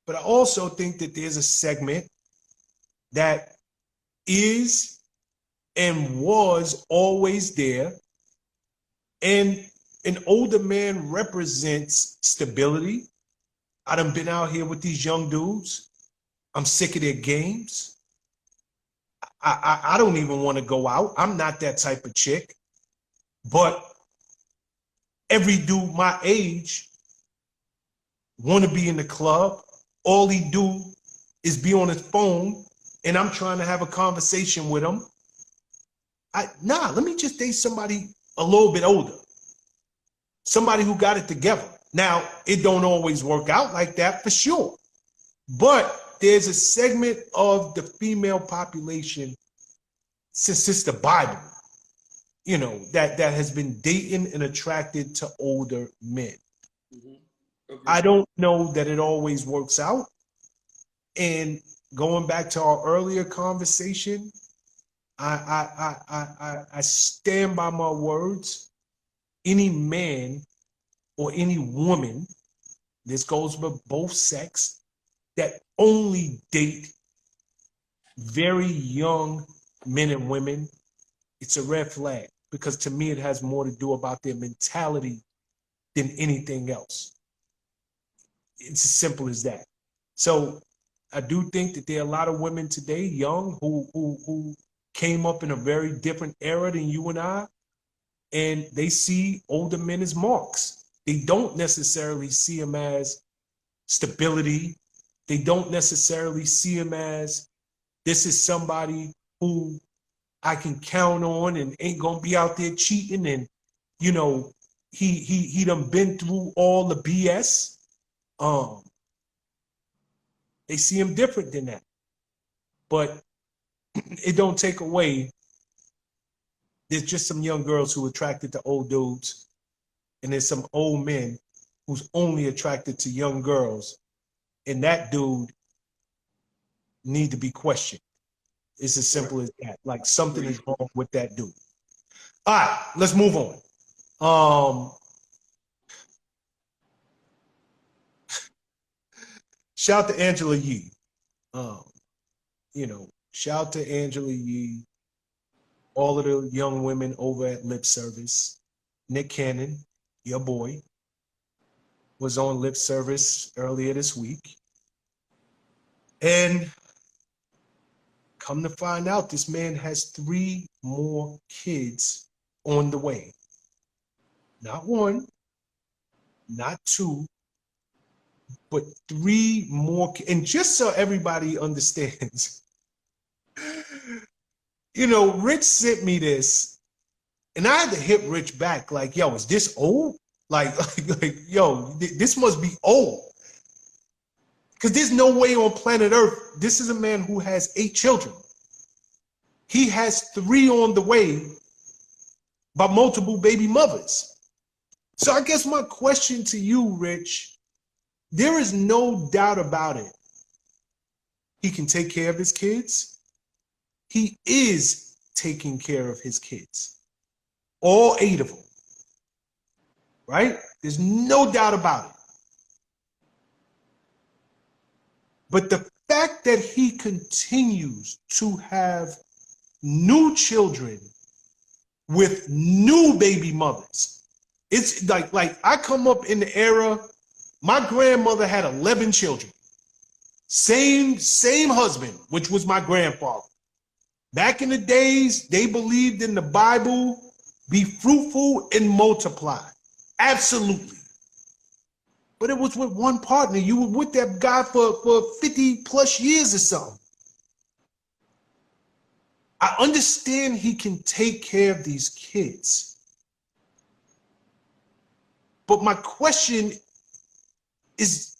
But I also think that there's a segment that is and was always there. And an older man represents stability. I done been out here with these young dudes. I'm sick of their games. I don't even want to go out. I'm not that type of chick. But every dude my age want to be in the club. All he do is be on his phone, and I'm trying to have a conversation with him. Let me just date somebody a little bit older. Somebody who got it together. Now, it don't always work out like that for sure. But there's a segment of the female population since the Bible, you know, that has been dating and attracted to older men. Mm-hmm. I don't know that it always works out. And going back to our earlier conversation, I stand by my words. Any man or any woman, this goes with both sex, that only date very young men and women, it's a red flag, because to me it has more to do about their mentality than anything else. It's as simple as that. So I do think that there are a lot of women today, young, who came up in a very different era than you and I, and they see older men as marks. They don't necessarily see them as stability. They don't necessarily see him as, this is somebody who I can count on and ain't gonna be out there cheating, and you know, he done been through all the BS. They see him different than that. But it don't take away, there's just some young girls who are attracted to old dudes, and there's some old men who's only attracted to young girls. And that dude need to be questioned. It's as simple as that. Like, something is wrong with that dude. All right, let's move on. Shout to Angela Yee. You know, shout to Angela Yee, all of the young women over at Lip Service. Nick Cannon, your boy, was on Lip Service earlier this week. And come to find out, this man has 3 more kids on the way. Not 1, not 2, but 3 more. And just so everybody understands, you know, Rich sent me this, and I had to hit Rich back like, yo, is this old? Like yo, this must be old. Because there's no way on planet Earth, this is a man who has 8 children. He has 3 on the way by multiple baby mothers. So I guess my question to you, Rich, there is no doubt about it. He can take care of his kids. He is taking care of his kids. All 8 of them. Right? There's no doubt about it. But the fact that he continues to have new children with new baby mothers, it's like I come up in the era, my grandmother had 11 children. Same husband, which was my grandfather. Back in the days, they believed in the Bible, be fruitful and multiply. Absolutely. But it was with one partner. You were with that guy for 50 plus years or something. I understand he can take care of these kids. But my question is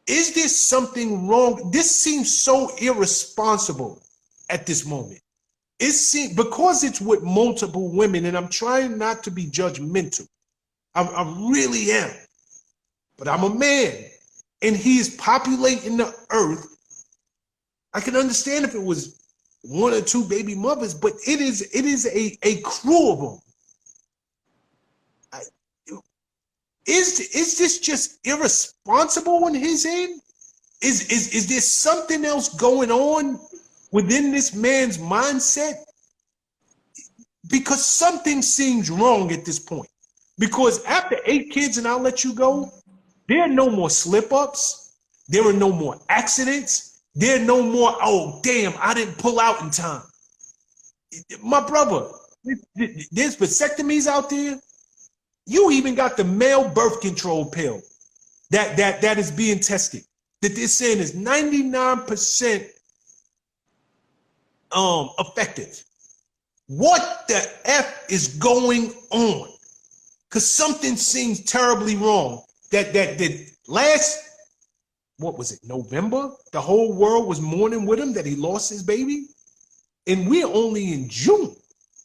there something wrong? This seems so irresponsible at this moment. It seems, because it's with multiple women, and I'm trying not to be judgmental. I really am. But I'm a man, and he is populating the earth. I can understand if it was 1 or 2 baby mothers, but it is a crew of them. Is this just irresponsible on his end? Is there something else going on within this man's mindset? Because something seems wrong at this point. Because after 8 kids, and I'll let you go, there are no more slip-ups. There are no more accidents. There are no more, oh, damn, I didn't pull out in time. My brother, there's vasectomies out there. You even got the male birth control pill that is being tested. That they're saying is 99% effective. What the F is going on? Because something seems terribly wrong. That last, what was it, November? The whole world was mourning with him that he lost his baby. And we're only in June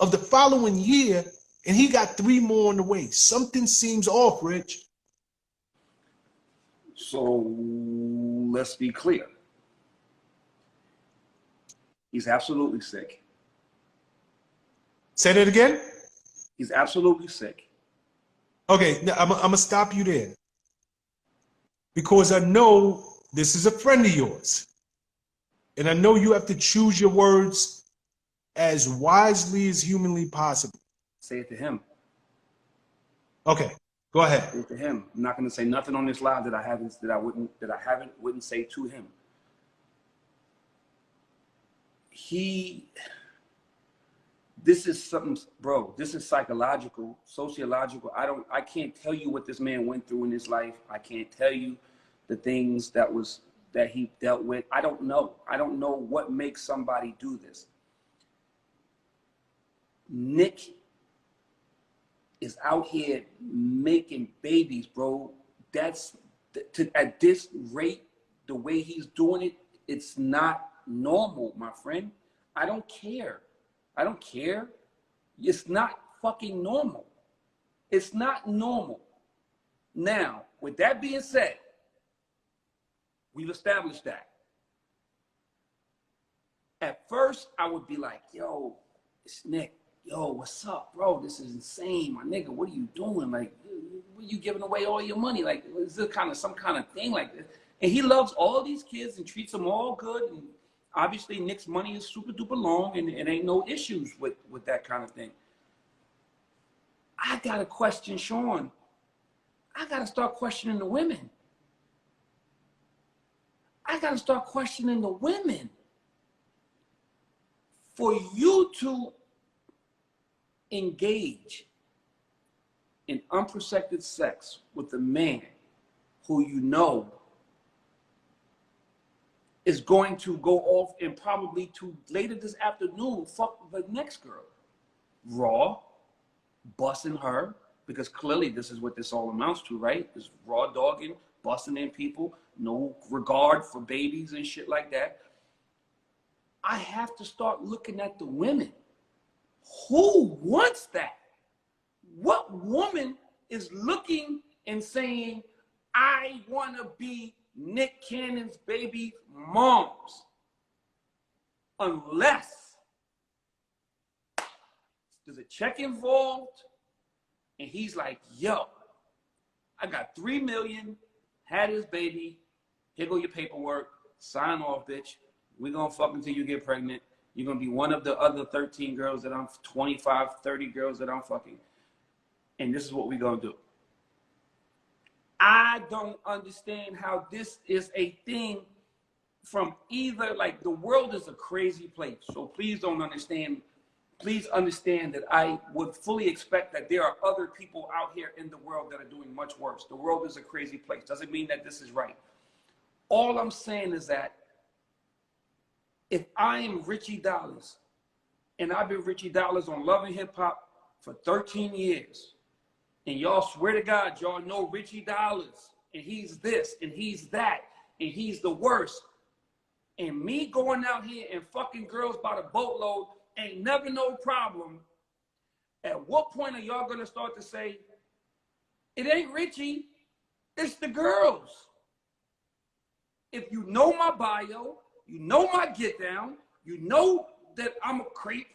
of the following year, and he got 3 more on the way. Something seems off, Rich. So let's be clear. He's absolutely sick. Say that again? He's absolutely sick. Okay, now I'm going to stop you there. Because I know this is a friend of yours. And I know you have to choose your words as cisely as humanly possible. Say it to him. Okay, go ahead. Say it to him. I'm not going to say nothing on this live that I wouldn't say to him. This is something, bro. This is psychological, sociological. I can't tell you what this man went through in his life. I can't tell you the things that he dealt with. I don't know. I don't know what makes somebody do this. Nick is out here making babies, bro. At this rate, the way he's doing it, it's not normal, my friend. I don't care. I don't care. It's not fucking normal. It's not normal. Now, with that being said, we've established that. At first, I would be like, yo, it's Nick. Yo, what's up, bro? This is insane, my nigga. What are you doing? Like, what are you giving away all your money? Like, is this some kind of thing like this? And he loves all these kids and treats them all good. And obviously, Nick's money is super duper long, and it ain't no issues with that kind of thing. I got to question Sean. I got to start questioning the women. I got to start questioning the women. For you to engage in unprotected sex with a man who you know is going to go off and probably to later this afternoon fuck the next girl. Raw, busting her, because clearly this is what this all amounts to, right? This raw dogging, busting in people, no regard for babies and shit like that. I have to start looking at the women. Who wants that? What woman is looking and saying, I want to be Nick Cannon's baby moms? Unless there's a check involved and he's like, yo, I got 3 million, had his baby, here go your paperwork, sign off, bitch. We're going to fuck until you get pregnant. You're going to be one of the other 13 girls that I'm, 25, 30 girls that I'm fucking. And this is what we're going to do. I don't understand how this is a thing from either, like, the world is a crazy place. So please understand that I would fully expect that there are other people out here in the world that are doing much worse. The world is a crazy place. Doesn't mean that this is right. All I'm saying is that if I am Richie Dollars, and I've been Richie Dollars on Love and Hip Hop for 13 years, and y'all swear to God, y'all know Richie Dollars, and he's this, and he's that, and he's the worst, and me going out here and fucking girls by the boatload ain't never no problem, at what point are y'all gonna start to say, it ain't Richie, it's the girls? If you know my bio, you know my get down, you know that I'm a creep,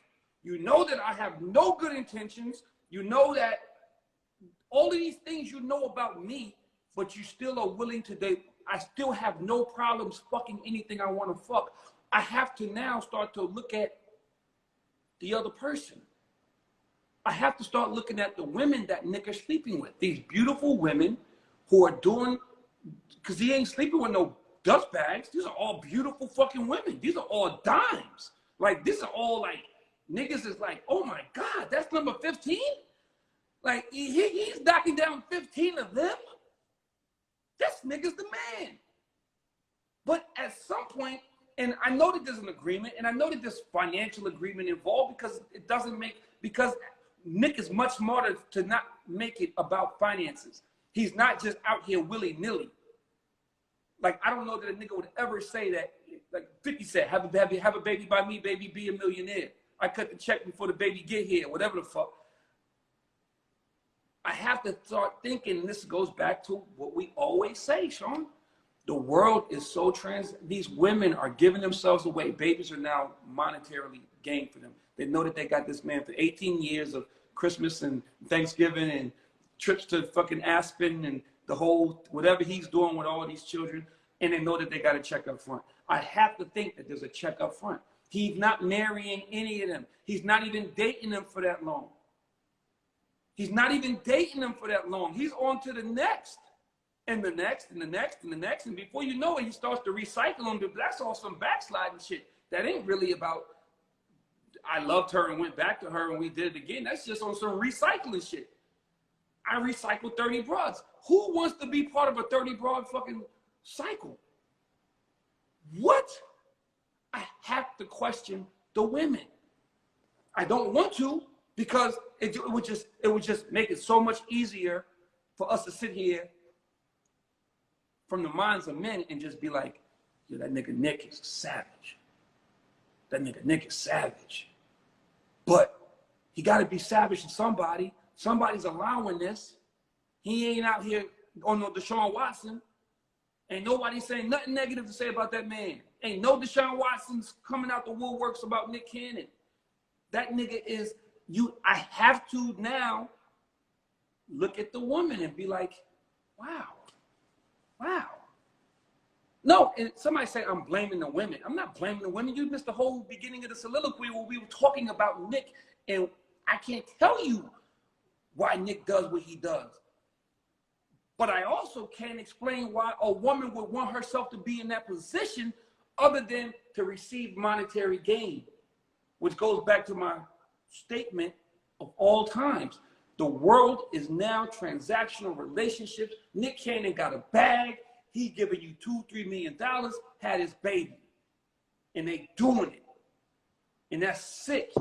you know that I have no good intentions, you know that all of these things you know about me, but you still are willing to date. I still have no problems fucking anything I want to fuck. I have to now start to look at the other person. I have to start looking at the women that Nick is sleeping with. These beautiful women who are doing, because he ain't sleeping with no dust bags. These are all beautiful fucking women. These are all dimes. Like, these are all like, niggas is like, oh my God, that's number 15? Like, he's knocking down 15 of them? This nigga's the man. But at some point, and I know that there's an agreement, and I know that there's financial agreement involved, because it doesn't make, because Nick is much smarter to not make it about finances. He's not just out here willy-nilly. Like, I don't know that a nigga would ever say that, like 50 said, have a baby by me, baby, be a millionaire. I cut the check before the baby get here, whatever the fuck. I have to start thinking, and this goes back to what we always say, Sean. The world is so these women are giving themselves away. Babies are now monetarily gained for them. They know that they got this man for 18 years of Christmas and Thanksgiving and trips to fucking Aspen and the whole, whatever he's doing with all these children, and they know that they got a check up front. I have to think that there's a check up front. He's not marrying any of them. He's not even dating them for that long. He's not even dating them for that long. He's on to the next, and the next, and the next, and the next, and before you know it, he starts to recycle them. That's all some backsliding shit. That ain't really about, I loved her and went back to her and we did it again. That's just on some recycling shit. I recycled 30 broads. Who wants to be part of a 30 broad fucking cycle? What? I have to question the women. I don't want to, because it would just make it so much easier for us to sit here from the minds of men and just be like, yo, that nigga Nick is a savage. That nigga Nick is savage. But he got to be savage to somebody. Somebody's allowing this. He ain't out here on no Deshaun Watson. Ain't nobody saying nothing negative to say about that man. Ain't no Deshaun Watson's coming out the woodworks about Nick Cannon. That nigga is, I have to now look at the woman and be like, wow. No, and somebody say I'm blaming the women. I'm not blaming the women. You missed the whole beginning of the soliloquy where we were talking about Nick, and I can't tell you why Nick does what he does. But I also can't explain why a woman would want herself to be in that position other than to receive monetary gain, which goes back to my statement of all times. The world is now transactional relationships. Nick Cannon got a bag. He giving you $2-3 million, had his baby. And they doing it. And that's sick.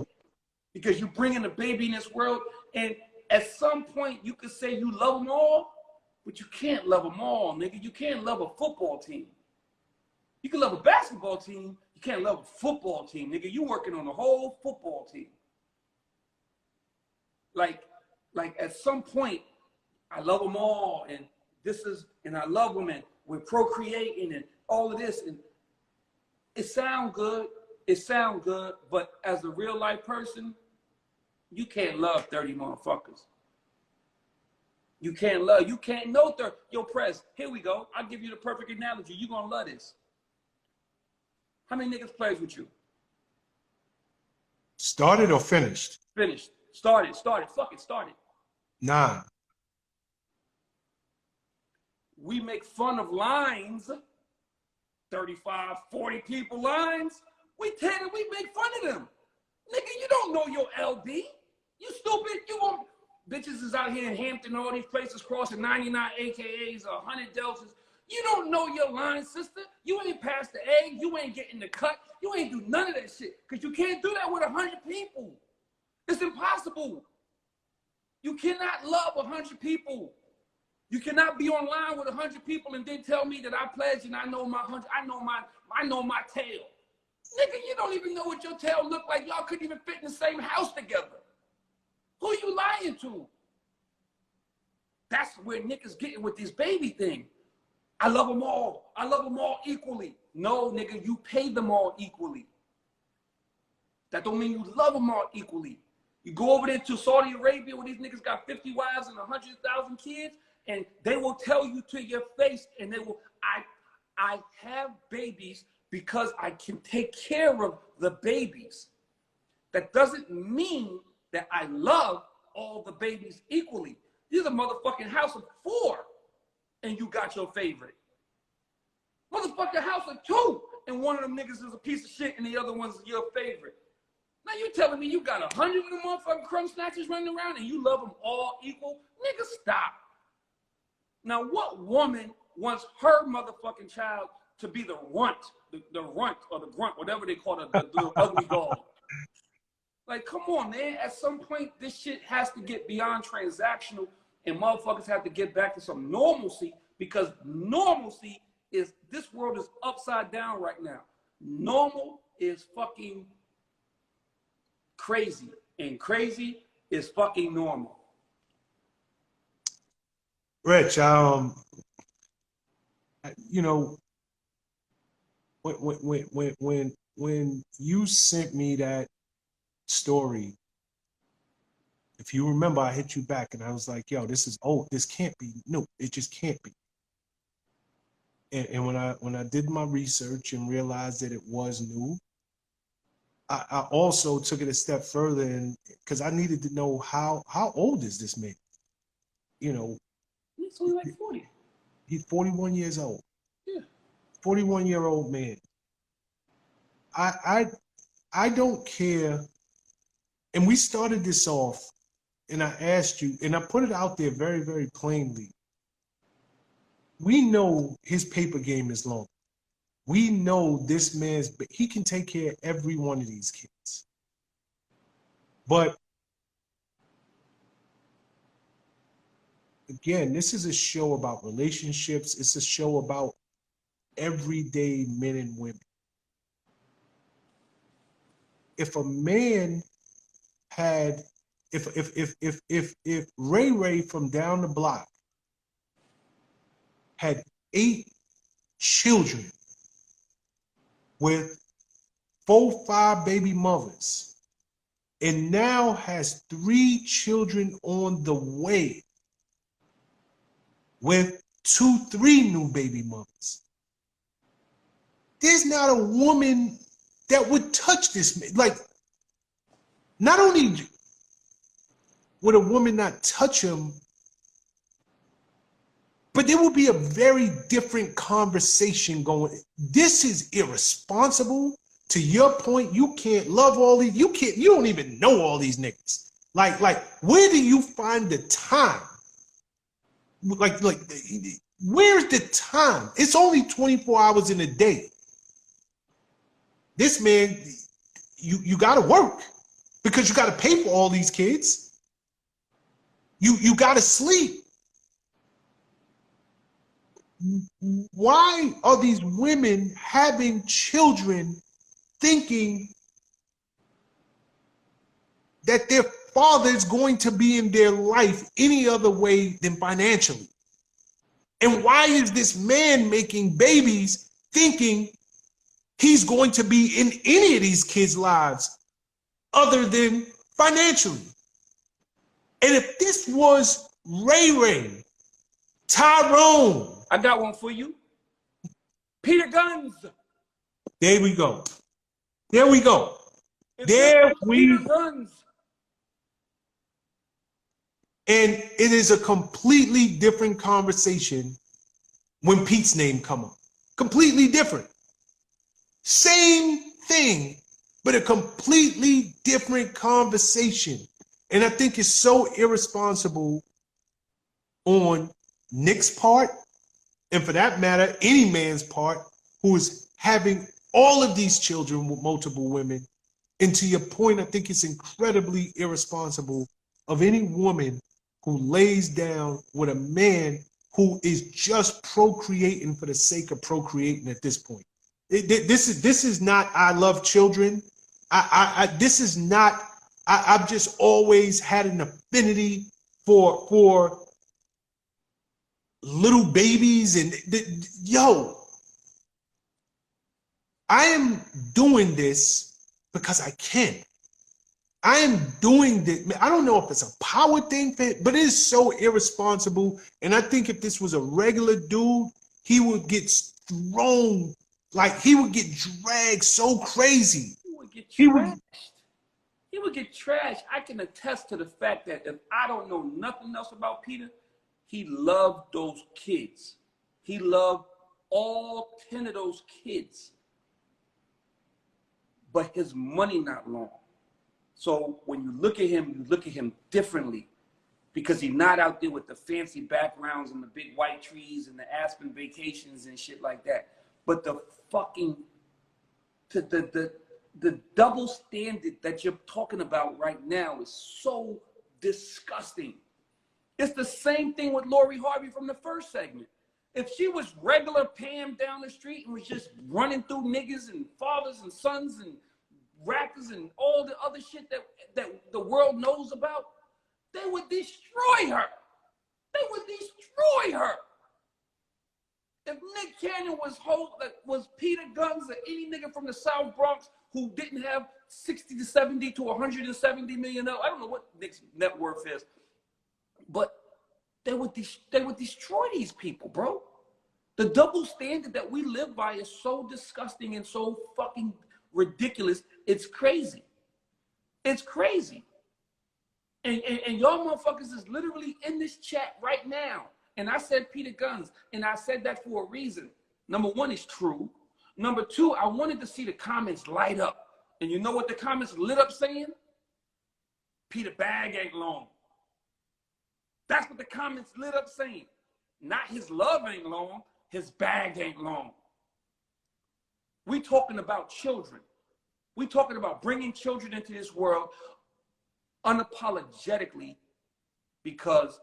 Because you bring in a baby in this world, and at some point you could say you love them all, But you can't love them all, nigga. You can't love a football team. You can love a basketball team. You can't love a football team, nigga. You working on a whole football team. Like at some point, I love them all, and I love them, and we're procreating and all of this, and it sound good. It sound good, but as a real life person, you can't love 30 motherfuckers. You can't know 30. Yo, Prez, here we go. I'll give you the perfect analogy. You gonna love this. How many niggas plays with you? Started or finished? Finished. Started. Fuck it, started. 9. We make fun of lines, 35, 40 people lines. We make fun of them. Nigga, you don't know your LD. You stupid. You won't. Bitches is out here in Hampton, all these places, crossing 99 AKAs, 100 Deltas. You don't know your line, sister. You ain't passed the egg. You ain't getting the cut. You ain't do none of that shit. Because you can't do that with 100 people. It's impossible. You cannot love 100 people. You cannot be online with 100 people and then tell me that I pledge and I know my 100. I know my tail. Nigga, you don't even know what your tail look like. Y'all couldn't even fit in the same house together. Who you lying to? That's where niggas getting with this baby thing. I love them all. I love them all equally. No, nigga, you pay them all equally. That don't mean you love them all equally. You go over there to Saudi Arabia where these niggas got 50 wives and 100,000 kids, and they will tell you to your face, and they will, I have babies because I can take care of the babies. That doesn't mean that I love all the babies equally. You're the motherfucking house of 4, and you got your favorite. Motherfucking house of 2, and one of them niggas is a piece of shit, and the other one's your favorite. Now you telling me you got 100 of them motherfucking crumb snatchers running around, and you love them all equal? Nigga, stop. Now what woman wants her motherfucking child to be the runt, the runt or the grunt, whatever they call it, the little ugly dog? Like, come on, man. At some point, this shit has to get beyond transactional, and motherfuckers have to get back to some normalcy, because normalcy is, this world is upside down right now. Normal is fucking crazy, and crazy is fucking normal. Rich, you know, when you sent me that story, if you remember, I hit you back and I was like, yo, this is old. This can't be new. It just can't be. And when I did my research and realized that it was new, I also took it a step further, and because I needed to know how old is this man? You know, he's only like 40. He's 41 years old. Yeah. 41-year-old man. I don't care. And we started this off, and I asked you, and I put it out there very, very plainly. We know his paper game is long. We know this man's, he can take care of every one of these kids. But again, this is a show about relationships. It's a show about everyday men and women. If a man had, if Ray Ray from down the block had 8 children with 4, 5 baby mothers, and now has 3 children on the way with 2, 3 new baby mothers, there's not a woman that would touch this man. Like, not only would a woman not touch him, but there will be a very different conversation going. This is irresponsible. To your point, you can't love all these. You don't even know all these niggas. Like, where do you find the time? Like, where's the time? It's only 24 hours in a day. This man, you got to work because you got to pay for all these kids. You got to sleep. why are these women having children thinking that their father is going to be in their life any other way than financially? And why is this man making babies thinking he's going to be in any of these kids' lives other than financially? And if this was Ray Ray, Tyrone, I got one for you. Peter Guns. there we go. There we go. If There this was we Peter go. Guns. And it is a completely different conversation when Pete's name come up. Completely different. Same thing, but a completely different conversation. And I think it's so irresponsible on Nick's part, and for that matter, any man's part who is having all of these children with multiple women. And to your point, I think it's incredibly irresponsible of any woman who lays down with a man who is just procreating for the sake of procreating at this point. This is not I love children. This is not. I've just always had an affinity for little babies and yo. I am doing this because I can. I am doing this. I don't know if it's a power thing, but it is so irresponsible. And I think if this was a regular dude, he would get thrown, like he would get dragged so crazy. He would get trashed. He would get trashed. I can attest to the fact that if I don't know nothing else about Peter, he loved those kids. He loved all 10 of those kids. But his money not long. So when you look at him differently, because he's not out there with the fancy backgrounds and the big white trees and the Aspen vacations and shit like that. But the fucking the double standard that you're talking about right now is so disgusting. It's the same thing with Lori Harvey from the first segment. If she was regular Pam down the street and was just running through niggas and fathers and sons and rappers and all the other shit that the world knows about, they would destroy her. They would destroy her. If Nick Cannon was Peter Guns or any nigga from the South Bronx who didn't have 60 to 70 to 170 million, I don't know what Nick's net worth is, but they would destroy these people, bro. The double standard that we live by is so disgusting and so fucking ridiculous. It's crazy. It's crazy. And y'all motherfuckers is literally in this chat right now. And I said Peter Guns, and I said that for a reason. Number one, it's true. Number two, I wanted to see the comments light up. And you know what the comments lit up saying? Peter bag ain't long. That's what the comments lit up saying. Not his love ain't long, his bag ain't long. We talking about children. We talking about bringing children into this world unapologetically because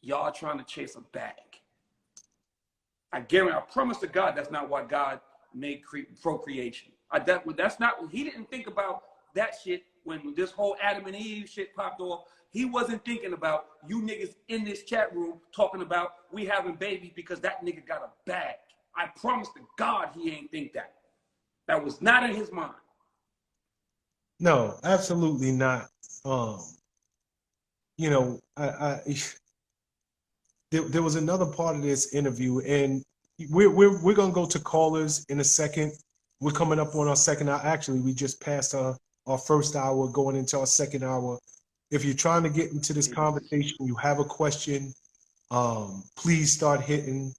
y'all trying to chase a bag. I promise to God that's not why God made procreation. That's not, he didn't think about that shit when this whole Adam and Eve shit popped off. He wasn't thinking about you niggas in this chat room talking about we having babies because that nigga got a bag. I promise to God he ain't think that. That was not in his mind. No, absolutely not. You know, there was another part of this interview, and we're gonna go to callers in a second. We're coming up on our second hour. Actually, we just passed our first hour, going into our second hour. If you're trying to get into this conversation, you have a question, please start hitting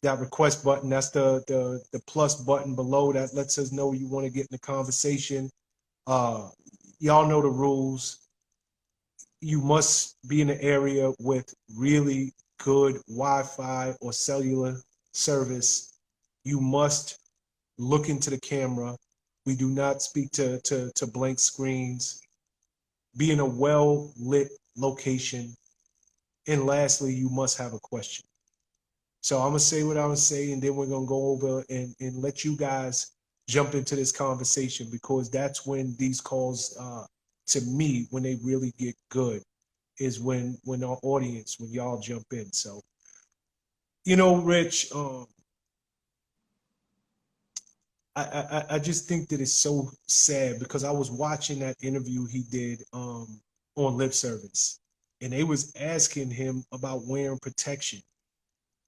that request button. That's the plus button below that lets us know you want to get in the conversation. Y'all know the rules. You must be in an area with really good Wi-Fi or cellular service. You must look into the camera. We do not speak to blank screens. Be in a well-lit location. And lastly, you must have a question. So I'm gonna say what I'm gonna say, and then we're gonna go over and let you guys jump into this conversation, because that's when these calls, to me, when they really get good, is when our audience, when y'all jump in. So, Rich, I just think that it's so sad, because I was watching that interview he did on Lip Service, and they was asking him about wearing protection.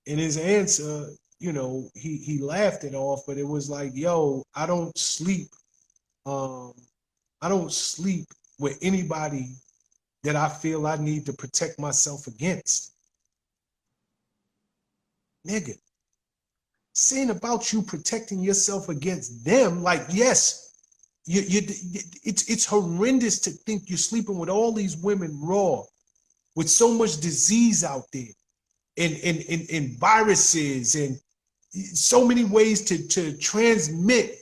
And his answer, he laughed it off, but it was like, yo, um, I don't sleep with anybody that I feel I need to protect myself against. Nigga, saying about you protecting yourself against them, like, yes, it's horrendous to think you're sleeping with all these women raw, with so much disease out there, and viruses, and so many ways to transmit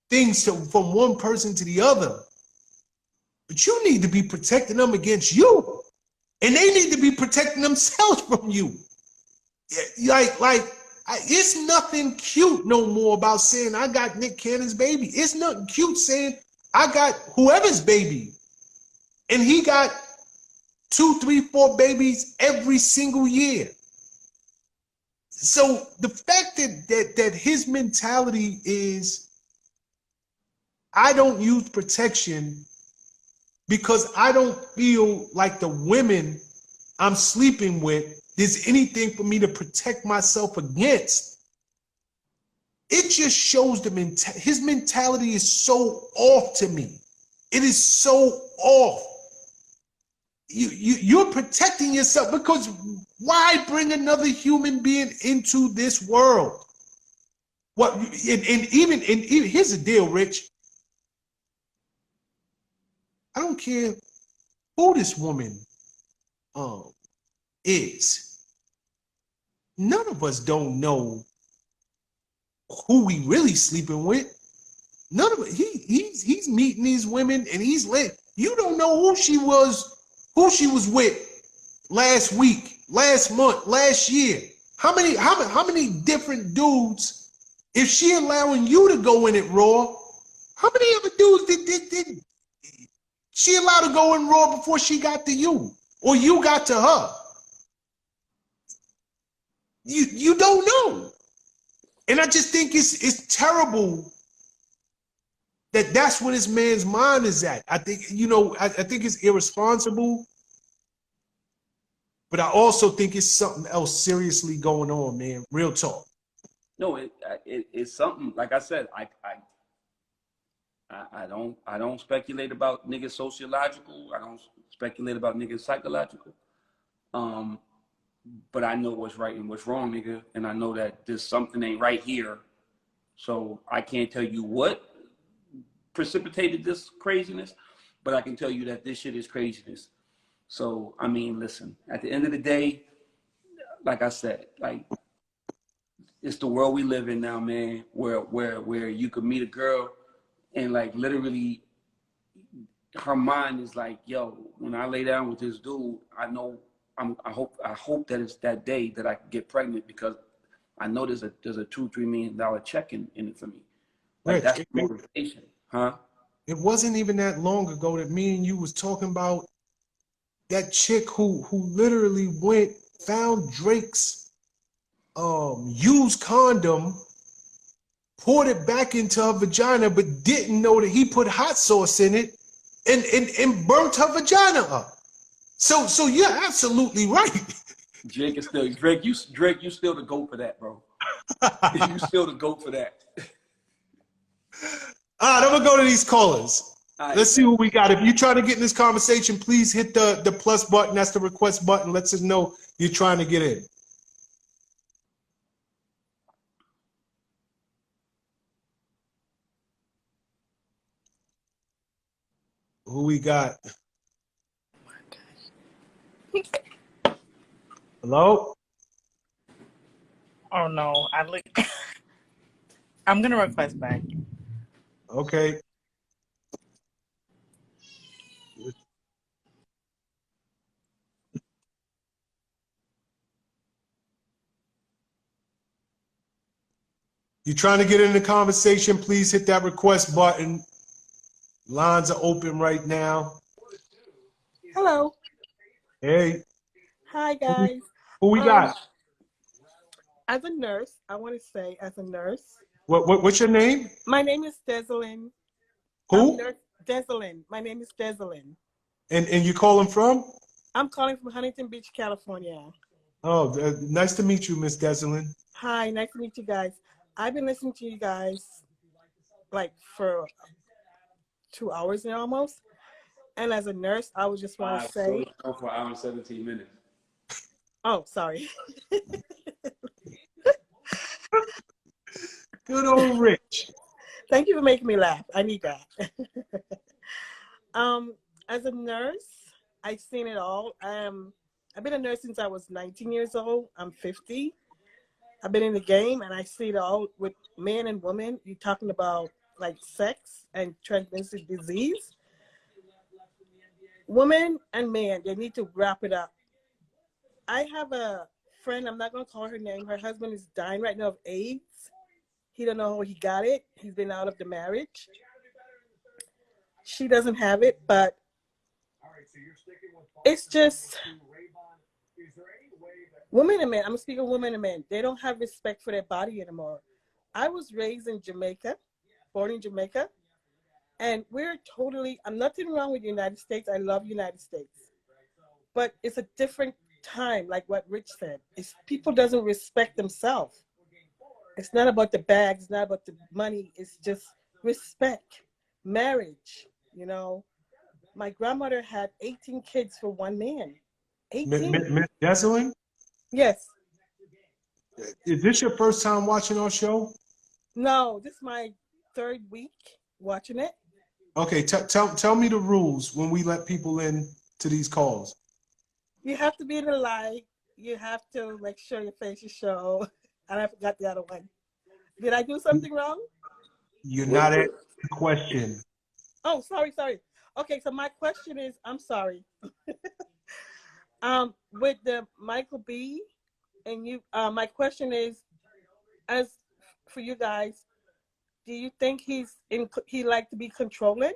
things from one person to the other. But you need to be protecting them against you, and they need to be protecting themselves from you. It's nothing cute no more about saying I got Nick Cannon's baby. It's nothing cute saying I got whoever's baby, and he got 2, 3, 4 babies every single year. So the fact that his mentality is, I don't use protection because I don't feel like the women I'm sleeping with, there's anything for me to protect myself against. It just shows his mentality is so off to me. It is so off. You're protecting yourself, because why bring another human being into this world? What? And even here's the deal, Rich. I don't care who this woman is. None of us don't know who we really sleeping with. None of it. He's meeting these women, and he's lit. You don't know who she was with last week, last month, last year. How many different dudes? If she allowing you to go in it raw, how many other dudes did she allow to go in raw before she got to you, or you got to her? You don't know. And I just think it's terrible that that's where this man's mind is at. I think, I think it's irresponsible, but I also think it's something else seriously going on, man. Real talk. No, it's something. Like I said, I don't speculate about niggas sociological. I don't speculate about niggas psychological. But I know what's right and what's wrong, nigga, and I know that there's something ain't right here. So I can't tell you what precipitated this craziness, but I can tell you that this shit is craziness. So I mean, listen. At the end of the day, like I said, like, it's the world we live in now, man. Where you could meet a girl and, like, literally her mind is like, yo, when I lay down with this dude, I know I hope that it's that day that I can get pregnant, because I know there's a $2-3 million check in it for me. Like, Rich, that's motivation, huh? it wasn't even that long ago that me and you was talking about that chick who literally found Drake's used condom, poured it back into her vagina, but didn't know that he put hot sauce in it, and burnt her vagina up. So you're absolutely right. Drake, you still the GOAT for that, bro. You still the GOAT for that. All right, I'm gonna go to these callers. Right, let's see what we got. If you're trying to get in this conversation, please hit the plus button. That's the request button. Lets us know you're trying to get in. Who we got? Hello? Oh no, I'm gonna request back. Okay. you're trying to get in the conversation, please hit that request button. Lines are open right now. Hello. Hey, Hi, guys. who we got? As a nurse, I want to say, as a nurse, What's your name? my name is Desalyn. Who? Desalyn. My name is Desalyn. And you calling from? I'm calling from Huntington Beach, California. Oh, nice to meet you, Miss Desalyn. Hi, nice to meet you guys. I've been listening to you guys like for 2 hours now almost. And as a nurse, I would just want to say. So for an hour and 17 minutes. Oh, sorry. Good old Rich. Thank you for making me laugh. I need that. As a nurse, I've seen it all. I've been a nurse since I was 19 years old. I'm 50. I've been in the game and I see it all with men and women. You're talking about like sex and transmitted disease. Women and men, they need to wrap it up. I have a friend, I'm not going to call her name. Her husband is dying right now of AIDS. He don't know how he got it. He's been out of the marriage. She doesn't have it, but it's just women and men. I'm speaking of women and men. They don't have respect for their body anymore. I was raised in Jamaica, born in Jamaica, and I'm nothing wrong with the United States. I love United States, but it's a different time, like what Rich said. People doesn't respect themselves. It's not about the bags, it's not about the money. It's just respect, marriage. My grandmother had 18 kids for one man. 18. Miss Desalyn? Yes. Is this your first time watching our show? No, this is my third week watching it. Okay, tell me the rules when we let people in to these calls. You have to be in the light. You have to make sure your face is show. And I forgot the other one. Did I do something wrong? You're not answering the question. Oh, sorry. Okay, so my question is, I'm sorry. With the Michael B. and you, my question is, as for you guys, do you think he like to be controlling?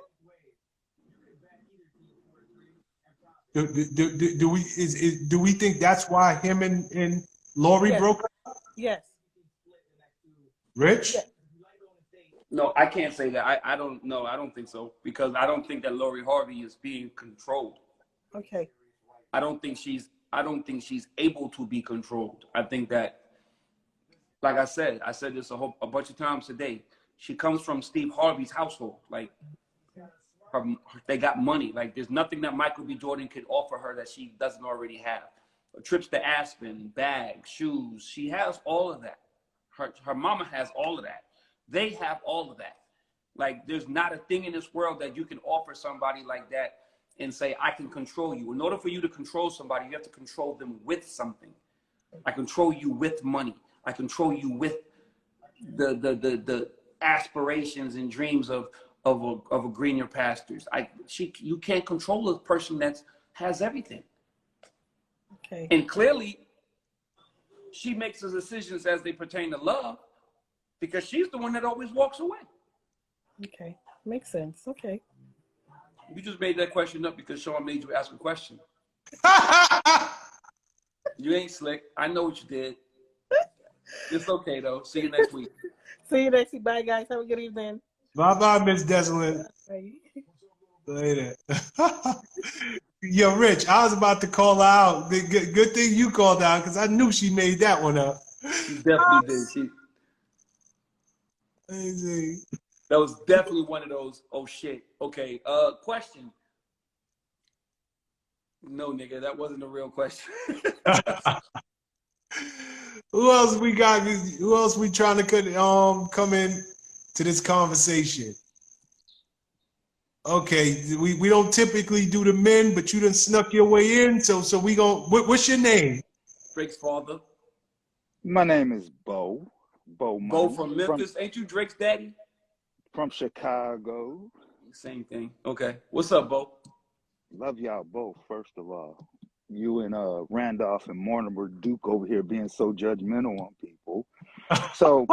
Do we think that's why him and Lori broke up? Yes. Rich? Yes. No, I can't say that. I don't know. I don't think so, because I don't think that Lori Harvey is being controlled. Okay. I don't think she's able to be controlled. I think that, like I said this a bunch of times today. She comes from Steve Harvey's household. Like, they got money. Like, there's nothing that Michael B. Jordan could offer her that she doesn't already have. Trips to Aspen, bags, shoes. She has all of that. Her mama has all of that. They have all of that. Like, there's not a thing in this world that you can offer somebody like that and say, I can control you. In order for you to control somebody, you have to control them with something. I control you with money. I control you with the aspirations and dreams of a greener pastures. You can't control a person that has everything. Okay. And clearly, she makes the decisions as they pertain to love, because she's the one that always walks away. Okay. Makes sense. Okay. You just made that question up because Sean made you ask a question. You ain't slick. I know what you did. It's okay, though. See you next week. See you next week. Bye, guys. Have a good evening. Bye-bye, Miss Desalyn. Bye. Later. Yo, Rich, I was about to call her out. Good thing you called out, because I knew she made that one up. She definitely did. That was definitely one of those, oh shit. Okay, question. No, nigga, that wasn't a real question. Who else we got? Who else we trying to come in to this conversation? Okay, we don't typically do the men, but you done snuck your way in, so we gon' what's your name? Drake's father. My name is Bo. Bo from Memphis. Ain't you Drake's daddy? From Chicago. Same thing. Okay. What's up, Bo? Love y'all both, first of all. You and Randolph and Mortimer Duke over here being so judgmental on people. So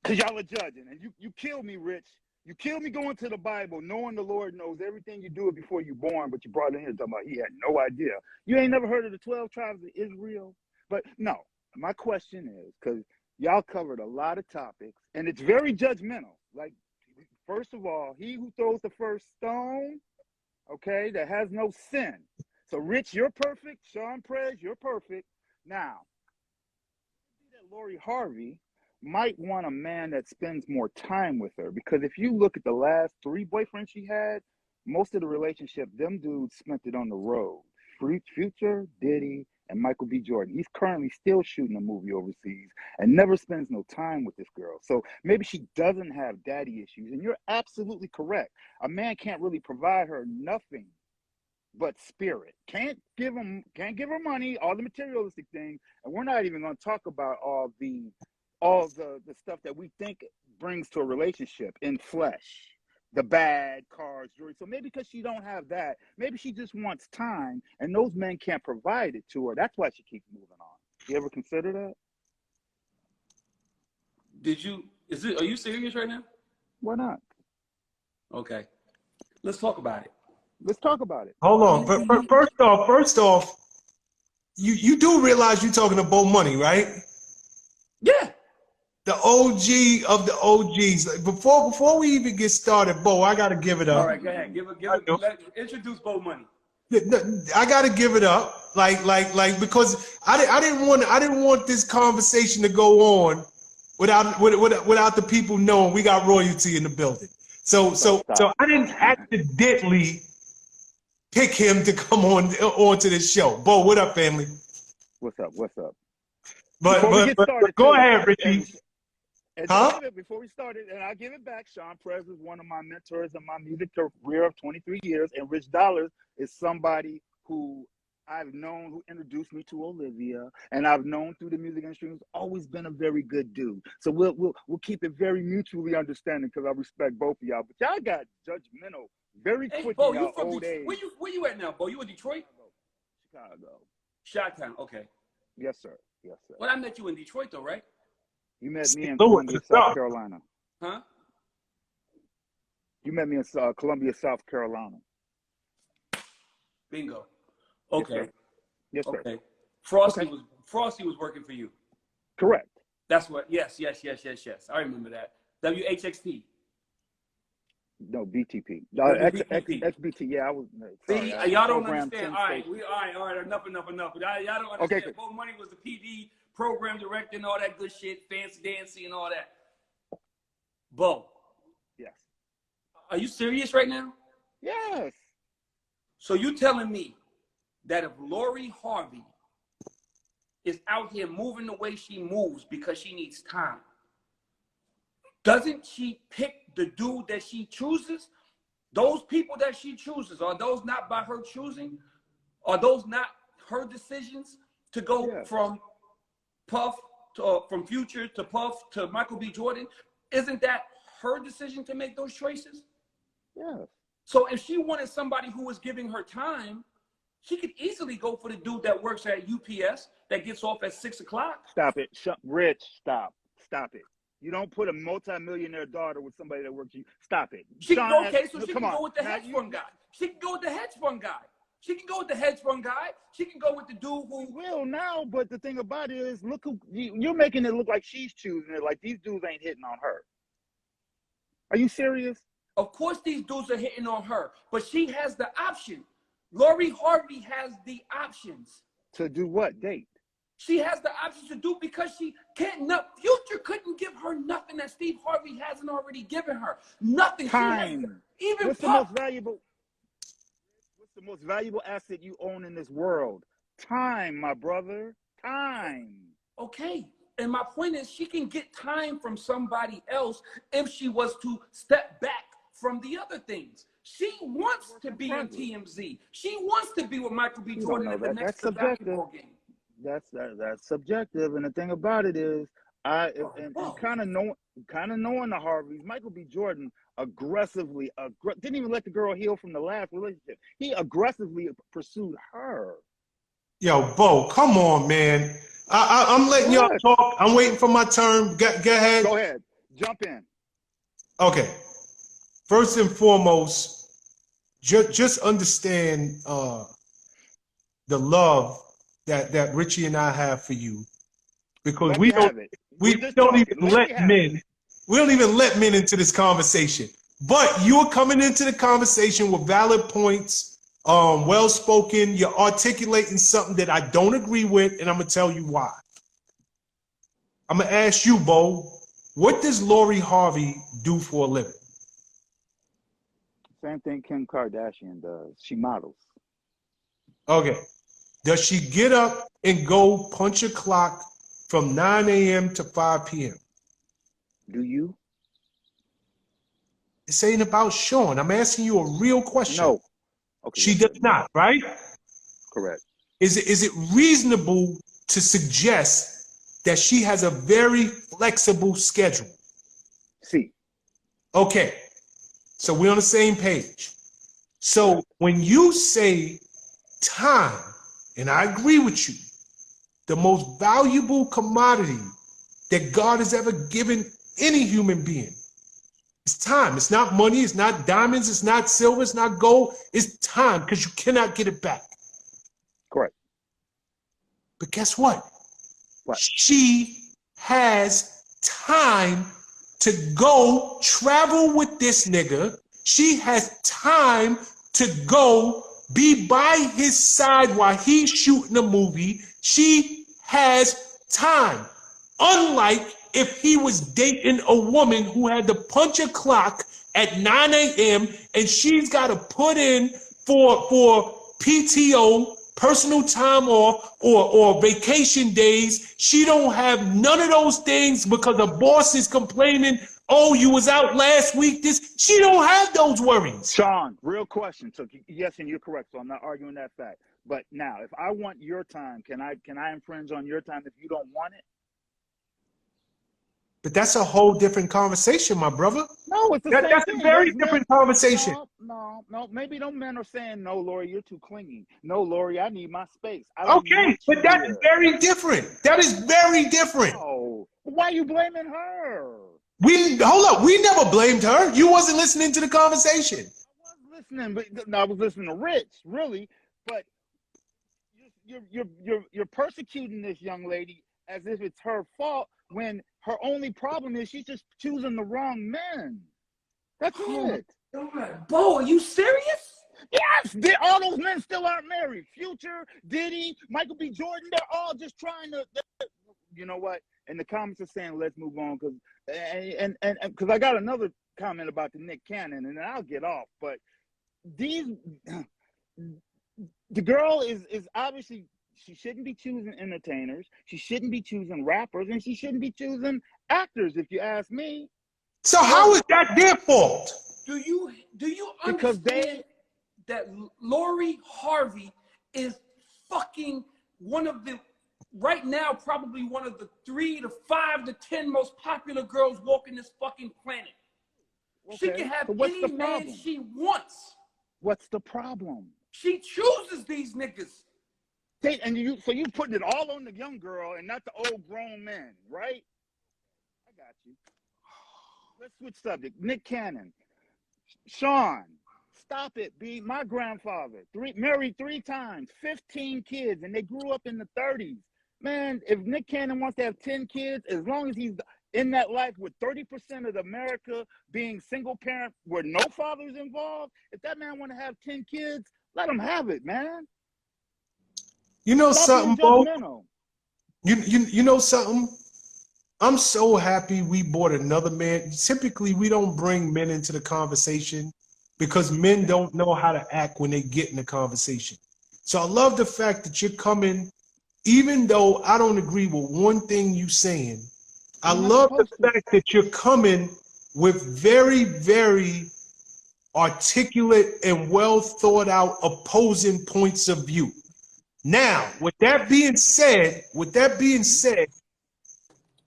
Because y'all are judging. And you kill me, Rich. You killed me going to the Bible, knowing the Lord knows everything you do it before you're born, but you brought in here talking about he had no idea. You ain't never heard of the 12 tribes of Israel? But no, my question is, because y'all covered a lot of topics, and it's very judgmental. Like, first of all, he who throws the first stone, okay, that has no sin. So, Rich, you're perfect. Sean Prez, you're perfect. Now, that Lori Harvey might want a man that spends more time with her, because if you look at the last 3 boyfriends she had, most of the relationship, them dudes spent it on the road. Future, Diddy, and Michael B. Jordan. He's currently still shooting a movie overseas and never spends no time with this girl. So maybe she doesn't have daddy issues. And you're absolutely correct. A man can't really provide her nothing but spirit. Can't give her money, all the materialistic things. And we're not even going to talk about all the stuff that we think brings to a relationship in flesh, the bad cars, jewelry. So maybe because she don't have that, maybe she just wants time, and those men can't provide it to her. That's why she keeps moving on. You ever consider that? Are you serious right now? Why not? Okay, let's talk about it. Let's talk about it. Hold on. But first off, you do realize you're talking to Bo Money, right? Yeah. The OG of the OGs. Like, before we even get started, Bo, I gotta give it up. All right, go ahead. Introduce Bo Money. I gotta give it up, like because I didn't want this conversation to go on without the people knowing we got royalty in the building. So I didn't accidentally pick him to come onto this show. Bo, what up, family? What's up? But go ahead, Richie. Before we started, and I'll give it back, Sean Prez is one of my mentors in my music career of 23 years, and Rich Dollars is somebody who I've known, who introduced me to Olivia, and I've known through the music industry, who's always been a very good dude. So we'll keep it very mutually understanding, because I respect both of y'all. But y'all got judgmental very quick in y'all old age. Where you at now, Bo? You in Detroit? Chicago. Chi-Town, okay. Yes, sir. Well, I met you in Detroit, though, right? You met me in Columbia, South Carolina. Huh? You met me in Columbia, South Carolina. Bingo. Okay. Yes, sir. Okay. Frosty was working for you. Correct. That's what. Yes. I remember that. WHXT. No, BTP. XBT. Yeah, I was. See, y'all don't understand. All right. Enough. Y'all don't understand. Okay. Bo Money was the PD program director and all that good shit, fancy dancy and all that. Bo. Yes. Are you serious right now? Yes. So you telling me that if Lori Harvey is out here moving the way she moves because she needs time, doesn't she pick the dude that she chooses? Those people that she chooses, are those not by her choosing? Are those not her decisions to go from Puff to from Future to Puff to Michael B. Jordan? Isn't that her decision to make those choices? Yes. So if she wanted somebody who was giving her time, she could easily go for the dude that works at UPS that gets off at 6 o'clock. Stop it. Rich, stop it. You don't put a multi-millionaire daughter with somebody that works. Stop it. She can go with the hedge fund guy. She can go with the hedge fund guy. She can go with the dude who will now. But the thing about it is, look who you're making it look like she's choosing it. Like these dudes ain't hitting on her. Are you serious? Of course, these dudes are hitting on her, but she has the option. Lori Harvey has the options to do what? Date. She has the options to do because she can't. Future couldn't give her nothing that Steve Harvey hasn't already given her. Nothing. Time. Even what's the most valuable? What's the most valuable asset you own in this world? Time, my brother. Time. Okay. And my point is, she can get time from somebody else if she was to step back from the other things. She wants to be in TMZ. She wants to be with Michael B. Jordan in the next basketball game. That's subjective, and the thing about it is, kind of knowing the Harveys, Michael B. Jordan aggressively didn't even let the girl heal from the last relationship. He aggressively pursued her. Yo, Bo, come on, man. I'm letting y'all talk. I'm waiting for my turn. Go ahead. Go ahead. Jump in. Okay. First and foremost, just understand the love that Richie and I have for you, because Let we me don't have it. we We're just don't talking. even Let me let have it. men we don't even let men into this conversation. But you are coming into the conversation with valid points, well spoken. You're articulating something that I don't agree with, and I'm gonna tell you why. I'm gonna ask you, Bo, what does Lori Harvey do for a living? Same thing Kim Kardashian does. She models. Okay. Does she get up and go punch a clock from 9 a.m. to 5 p.m.? Do you? This ain't about Sean. I'm asking you a real question. No. Okay. She Yes, does sir. not, right? Correct. Is it reasonable to suggest that she has a very flexible schedule? See. Okay. So we're on the same page. So Correct. when you say time, and I agree with you, the most valuable commodity that God has ever given any human being is time. It's not money, it's not diamonds, it's not silver, it's not gold, it's time, because you cannot get it back. Correct. But guess what? What? She has time to go travel with this nigga. She has time to go be by his side while he's shooting a movie. She has time. Unlike if he was dating a woman who had to punch a clock at 9 a.m. and she's got to put in for PTO, personal time off, or vacation days. She don't have none of those things because the boss is complaining, oh, you was out last week. She don't have those worries. Sean, real question. So yes, and you're correct. So I'm not arguing that fact. But now, if I want your time, can I infringe on your time if you don't want it? But that's a whole different conversation, my brother. No, it's the same That's thing. a very Those different men, conversation. no. Maybe those men are saying, no, Lori, you're too clingy. No, Lori, I need my space. I don't Okay, want but you that's here. very different. That is very different. Oh, why are you blaming her? Hold up. We never blamed her. You wasn't listening to the conversation. I was listening, but no, I was listening to Rich, really. But you're persecuting this young lady as if it's her fault when her only problem is she's just choosing the wrong men. That's it. Bo, are you serious? Yes, all those men still aren't married. Future, Diddy, Michael B. Jordan, they're all just trying to. You know what? And the comments are saying, let's move on, because because I got another comment about the Nick Cannon, and then I'll get off. But the girl is obviously, she shouldn't be choosing entertainers, she shouldn't be choosing rappers, and she shouldn't be choosing actors, if you ask me. So how is that their fault? Do you Because understand that Lori Harvey is fucking one of the, right now, probably one of the 3 to 5 to 10 most popular girls walking this fucking planet. Okay, She can have so what's any the man problem? she wants. What's the problem? She chooses these niggas. And you putting it all on the young girl and not the old grown men, right? I got you. Let's switch subject. Nick Cannon. Sean, stop it, B. My grandfather, married 3 times, 15 kids, and they grew up in the 30s. Man, if Nick Cannon wants to have 10 kids, as long as he's in that life with 30% of America being single parent where no father's involved, if that man want to have 10 kids, let him have it, man. You know Stop something, being Bo? judgmental. You know something? I'm so happy we brought another man. Typically, we don't bring men into the conversation because men don't know how to act when they get in the conversation. So I love the fact that you're coming, even though I don't agree with one thing you're saying. I love the fact that you're coming with very, very articulate and well thought out opposing points of view. Now, with that being said,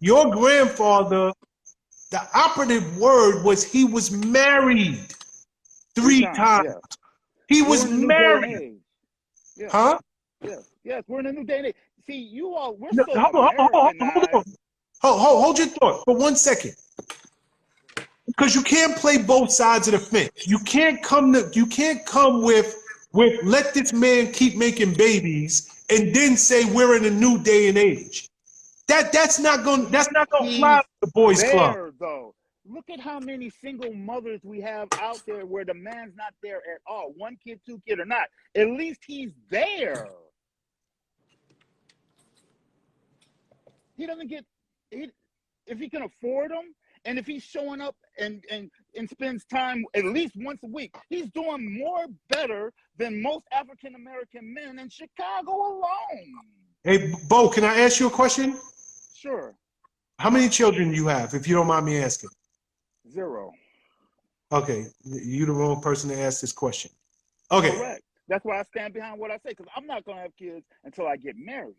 your grandfather, the operative word was he was married 3 times. Yeah. He We're was in a new day and married. age. Yeah. Huh? Yes, we're in a new day and age. See, we're No, so hold on. Americanized. Hold your thought for 1 second. because you can't play both sides of the fence. You can't come with let this man keep making babies and then say we're in a new day and age. That's not gonna fly He's with the boys club. there, though. Look at how many single mothers we have out there where the man's not there at all. 1 kid, 2 kid, or not. At least he's there. He doesn't get, if he can afford them, and if he's showing up and spends time at least once a week, he's doing more better than most African-American men in Chicago alone. Hey, Bo, can I ask you a question? Sure. How many children do you have, if you don't mind me asking? 0. Okay, you're the wrong person to ask this question. Okay. Correct. That's why I stand behind what I say, because I'm not going to have kids until I get married.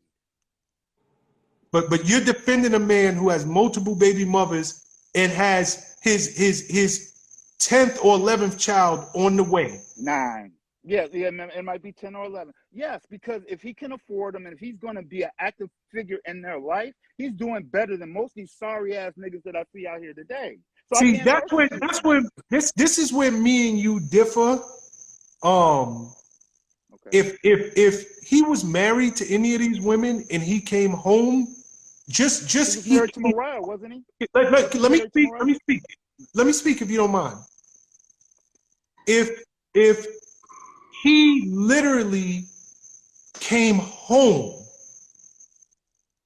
But you're defending a man who has multiple baby mothers and has his 10th or 11th child on the way. 9. Yeah, it might be 10 or 11. Yes, because if he can afford them and if he's going to be an active figure in their life, he's doing better than most of these sorry ass niggas that I see out here today. So see, that's when this is where me and you differ. Okay. If he was married to any of these women and he came home, He was married to Mariah, wasn't he? Let me speak if you don't mind. If he literally came home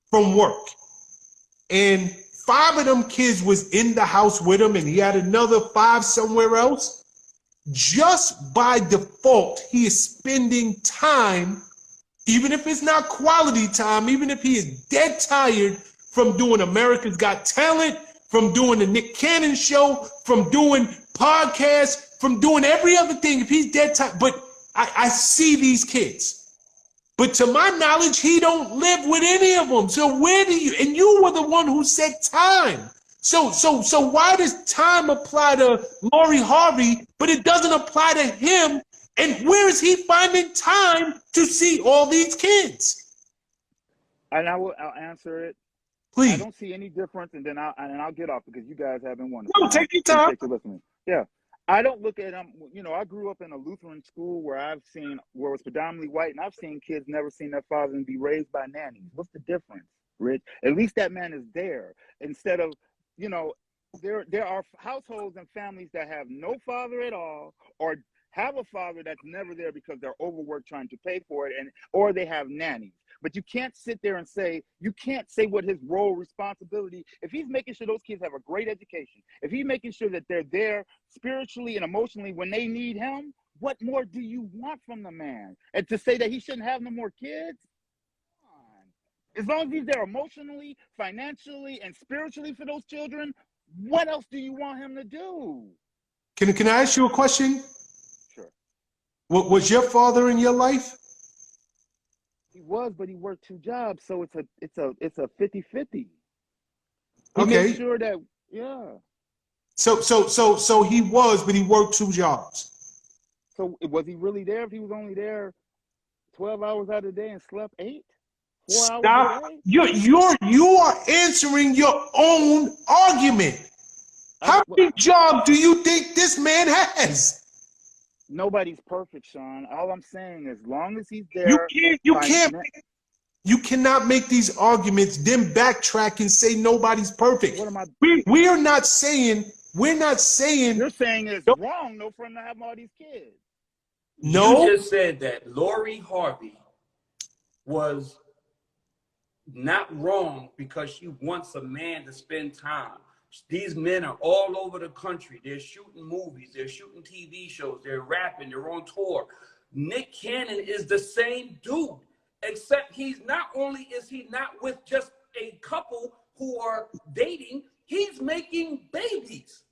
from work and 5 of them kids was in the house with him and he had another 5 somewhere else, just by default, he is spending time, even if it's not quality time, even if he is dead tired from doing America's Got Talent, from doing the Nick Cannon show, from doing podcasts, from doing every other thing, if he's dead tired. But I see these kids. But to my knowledge, he don't live with any of them. So where do you, and you were the one who said time. So why does time apply to Lori Harvey, but it doesn't apply to him? And where is he finding time to see all these kids? And I'll answer it. Please. I don't see any difference, and then I'll get off because you guys have been wonderful. No, take your time. Yeah. I don't look at them. You know, I grew up in a Lutheran school where it was predominantly white, and I've seen kids never seen their father and be raised by nannies. What's the difference, Rich? At least that man is there. Instead of, you know, there are households and families that have no father at all, or have a father that's never there because they're overworked trying to pay for it, or they have nannies. But you can't sit there and say what his role, responsibility, if he's making sure those kids have a great education, if he's making sure that they're there spiritually and emotionally when they need him, what more do you want from the man? And to say that he shouldn't have no more kids? Come on. As long as he's there emotionally, financially, and spiritually for those children, what else do you want him to do? Can I ask you a question? Sure. What was your father in your life? He was, but he worked 2 jobs, so it's a 50-50. Okay. Made sure that, yeah. So he was, but he worked 2 jobs. So was he really there if he was only there 12 hours out of the day and slept 8? 4 hours a day? You are answering your own argument. How many jobs do you think this man has? Nobody's perfect, Sean. All I'm saying is, as long as he's there, you cannot make these arguments, then backtrack and say nobody's perfect. What am I? We're not saying. You're saying it's wrong, though, for him to have all these kids. No, you just said that Lori Harvey was not wrong because she wants a man to spend time. These men are all over the country. They're shooting movies. They're shooting TV shows. They're rapping. They're on tour. Nick Cannon is the same dude, except he's not only is he not with just a couple who are dating, he's making babies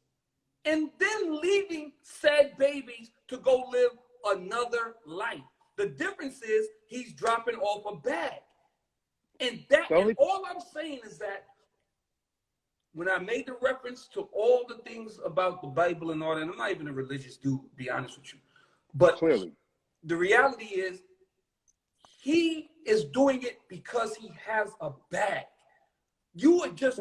and then leaving said babies to go live another life. The difference is he's dropping off a bag. And all I'm saying is that when I made the reference to all the things about the Bible and all that, I'm not even a religious dude, to be honest with you. But clearly, the reality is he is doing it because he has a bag. You are just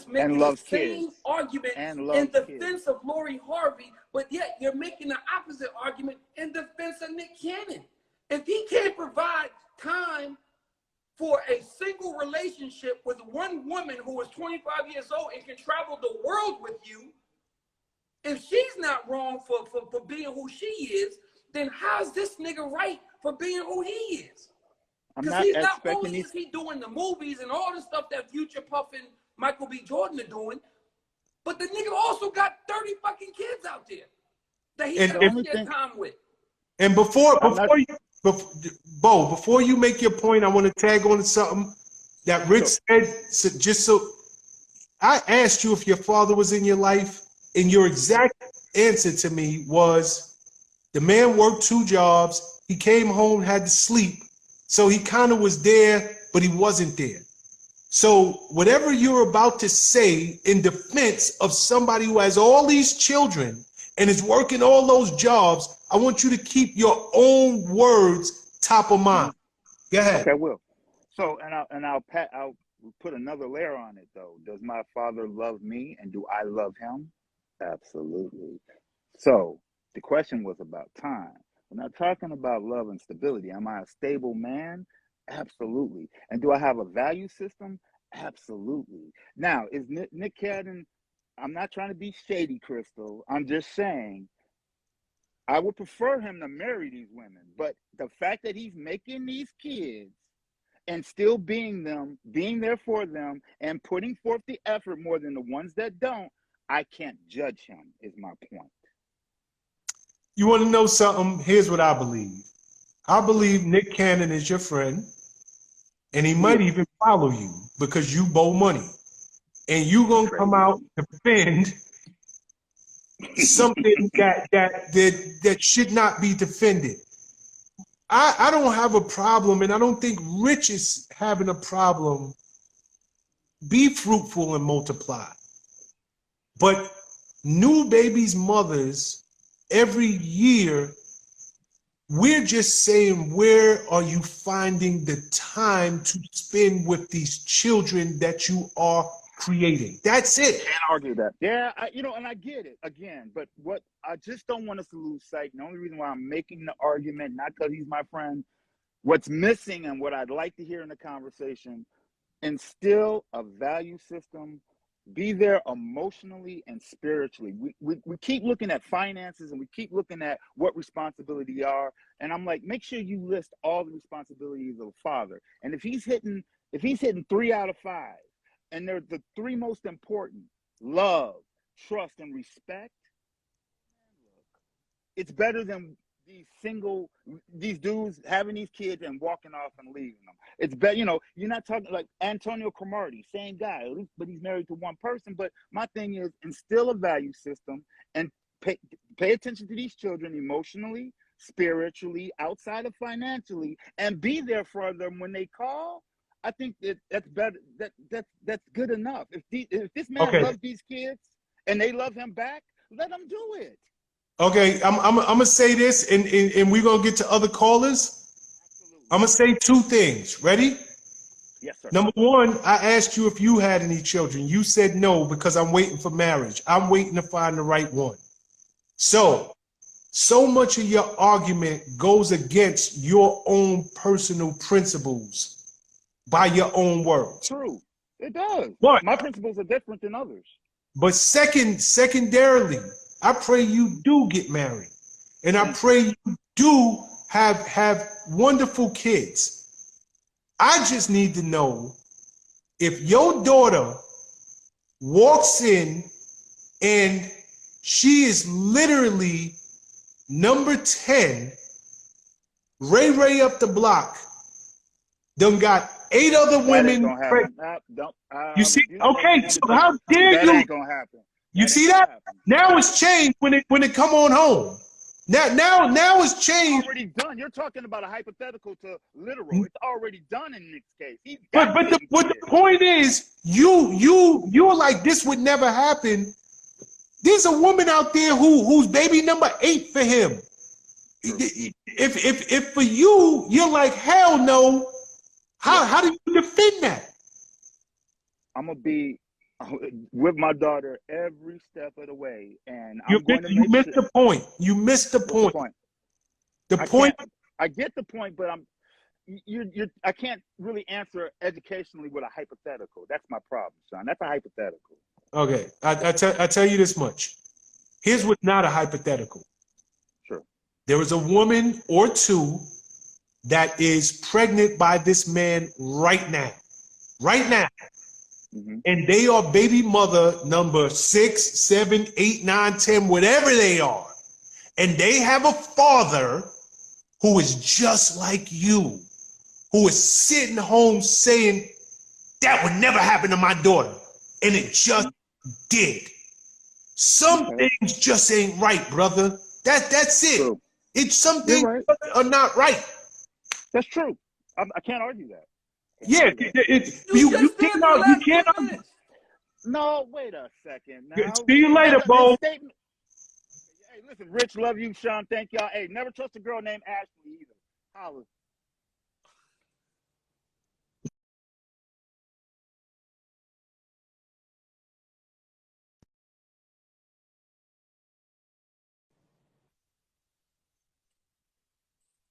making And the loves same kids. argument And in loves defense kids. of Lori Harvey, but yet you're making the opposite argument in defense of Nick Cannon. If he can't provide time for a single relationship with one woman who is 25 years old and can travel the world with you, if she's not wrong for being who she is, then how's this nigga right for being who he is? I'm Because not he's not expecting only these. is he doing the movies and all the stuff that Future Puff and Michael B. Jordan are doing, but the nigga also got 30 fucking kids out there that he And got The to only share thing time with. and before I'm not. before you Bo, before you make your point, I want to tag on to something that Rich Sure. said. So just so I asked you if your father was in your life, and your exact answer to me was the man worked 2 jobs. He came home, had to sleep, so he kind of was there, but he wasn't there. So whatever you're about to say in defense of somebody who has all these children and is working all those jobs, I want you to keep your own words top of mind. Go ahead. Okay, I will. So, I'll put another layer on it though. Does my father love me, and do I love him? Absolutely. So the question was about time. We're not talking about love and stability. Am I a stable man? Absolutely. And do I have a value system? Absolutely. Now, is Nick Cannon? I'm not trying to be shady, Crystal. I'm just saying I would prefer him to marry these women. But the fact that he's making these kids and still being there for them, and putting forth the effort more than the ones that don't, I can't judge him, is my point. You want to know something? Here's what I believe. I believe Nick Cannon is your friend, and he might Yeah. even follow you because you bow money. And you gonna come out and defend something that should not be defended. I don't have a problem, and I don't think Rich is having a problem. Be fruitful and multiply. But new babies' mothers, every year, we're just saying, where are you finding the time to spend with these children that you are creating? That's it. Can't argue that. Yeah, and I get it again, but what I just don't want us to lose sight. And the only reason why I'm making the argument, not because he's my friend, what's missing and what I'd like to hear in the conversation, instill a value system, be there emotionally and spiritually. We keep looking at finances, and we keep looking at what responsibility are. And I'm like, make sure you list all the responsibilities of a father. And if he's hitting 3 out of 5, and they're the 3 most important: love, trust, and respect, it's better than these dudes having these kids and walking off and leaving them. It's better, you're not talking like Antonio Cromartie, same guy, but he's married to one person. But my thing is, instill a value system and pay attention to these children emotionally, spiritually, outside of financially, and be there for them when they call. I think that's better. That's good enough. If this man Okay. loves these kids and they love him back, let them do it. Okay, I'm gonna say this, and we're gonna get to other callers. Absolutely. I'm gonna say 2 things. Ready? Yes, sir. Number 1, I asked you if you had any children. You said no because I'm waiting for marriage. I'm waiting to find the right one. So much of your argument goes against your own personal principles by your own words. True. It does. But My principles are different than others. secondarily, I pray you do get married, and I pray you do have wonderful kids. I just need to know if your daughter walks in and she is literally number 10, Ray up the block, done got 8 other That women ain't gonna pregnant. happen. You see? Okay, so how dare That you? ain't gonna happen. You see that? Now it's changed when it come on home. Now it's It's changed. already done. You're talking about a hypothetical to literal. It's already done in Nick's case. He's But got the point is, you're like, this would never happen. There's a woman out there who's baby number 8 for him. True. If for you, you're like, hell no. How do you defend that? I'm gonna be with my daughter every step of the way, and I'm going to You make missed sure. the point. You missed the What's the point. point? The I point. can't. I get the point, but I can't really answer educationally with a hypothetical. That's my problem, son. That's a hypothetical. Okay, I tell you this much. Here's what's not a hypothetical. Sure. There is a woman or two that is pregnant by this man right now. Right now. Mm-hmm. And they are baby mother number 6, 7, 8, 9, 10, whatever they are. And they have a father who is just like you, who is sitting home saying, that would never happen to my daughter. And it just did. Some Okay. things just ain't right, brother. That's it. True. It's some You're things right. are not right. That's true. I can't argue that. I can't Yeah, argue that. You just did for the you last can't 10 argue. minutes. No, wait a second. Now, See you later, this Bo. statement. Hey, listen, Rich, love you, Sean. Thank y'all. Hey, never trust a girl named Ashley either. Holla.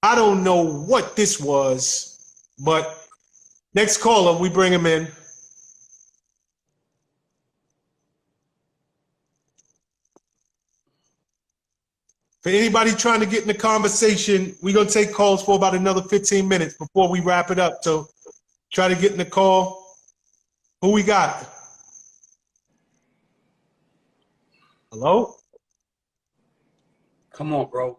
I don't know what this was, but next caller, we bring him in. For anybody trying to get in the conversation, we're going to take calls for about another 15 minutes before we wrap it up. So try to get in the call. Who we got? Hello? Come on, bro.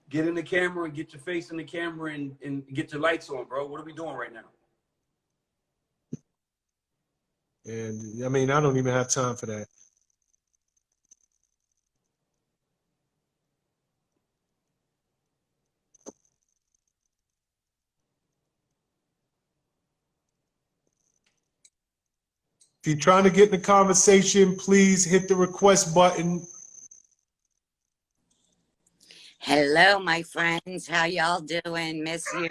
Get in the camera and get your face in the camera and get your lights on, bro. What are we doing right now? And I mean, I don't even have time for that. If you're trying to get in the conversation, please hit the request button. Hello, my friends. How y'all doing? Miss you.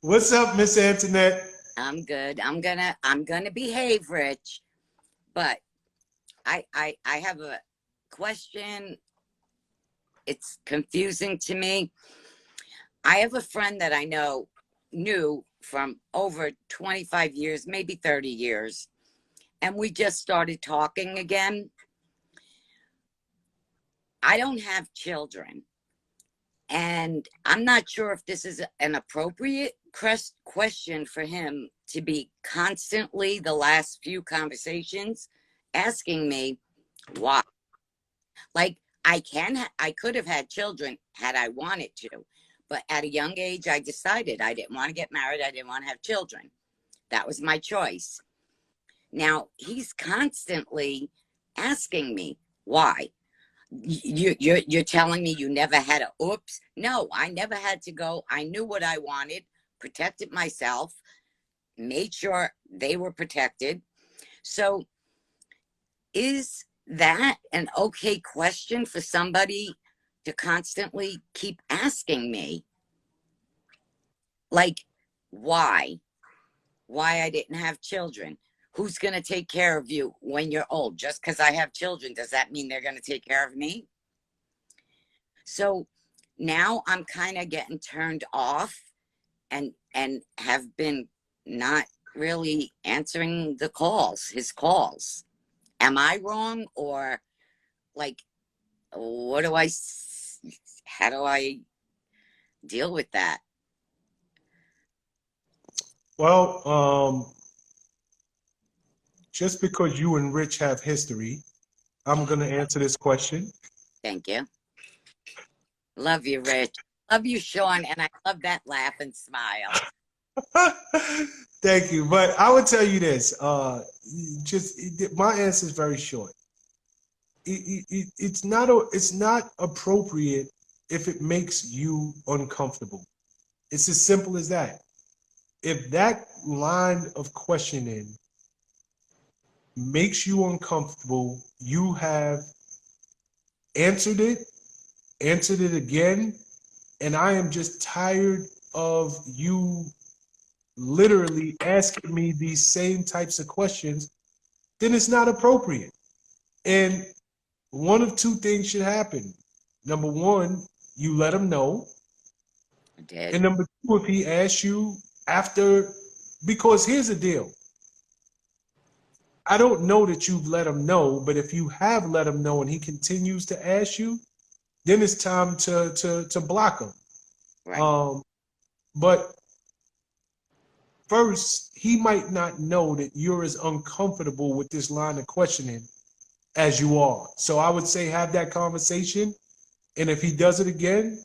What's up, Miss Antoinette? I'm good. I'm gonna behave, Rich. But I have a question. It's confusing to me. I have a friend that I knew from over 25 years, maybe 30 years, and we just started talking again. I don't have children. And I'm not sure if this is an appropriate question for him to be constantly, the last few conversations, asking me why. Like, I could have had children had I wanted to. But at a young age, I decided I didn't want to get married. I didn't want to have children. That was my choice. Now, he's constantly asking me why. You're telling me you never had a oops? No, I never had to go. I knew what I wanted, protected myself, made sure they were protected. So is that an okay question for somebody to constantly keep asking me? Like, why I didn't have children? Who's going to take care of you when you're old? Just because I have children, does that mean they're going to take care of me? So now I'm kind of getting turned off and have been not really answering his calls. Am I wrong? Or like, how do I deal with that? Well, just because you and Rich have history, I'm going to answer this question. Thank you. Love you, Rich. Love you, Sean. And I love that laugh and smile. Thank you. But I would tell you this, my answer is very short. It's not appropriate if it makes you uncomfortable. It's as simple as that. If that line of questioning makes you uncomfortable, you have answered it again, and I am just tired of you literally asking me these same types of questions, then it's not appropriate. And one of two things should happen. Number one, you let him know. I did. And number two, if he asks you after, because here's the deal. I don't know that you've let him know, but if you have let him know and he continues to ask you, then it's time to block him. Right. But first, he might not know that you're as uncomfortable with this line of questioning as you are. So I would say have that conversation. And if he does it again,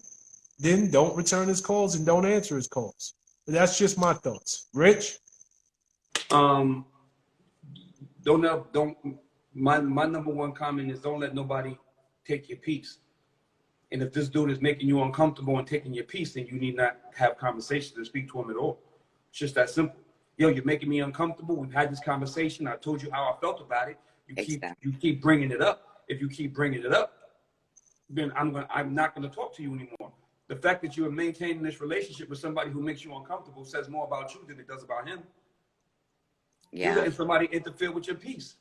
then don't return his calls and don't answer his calls. But that's just my thoughts. Rich? My number one comment is don't let nobody take your peace. And if this dude is making you uncomfortable and taking your peace, then you need not have conversations and speak to him at all. It's just that simple. Yo, you're making me uncomfortable. We've had this conversation. I told you how I felt about it. You keep bringing it up. If you keep bringing it up, then I'm not gonna talk to you anymore. The fact that you are maintaining this relationship with somebody who makes you uncomfortable says more about you than it does about him. Yeah. You're letting somebody interfere with your peace.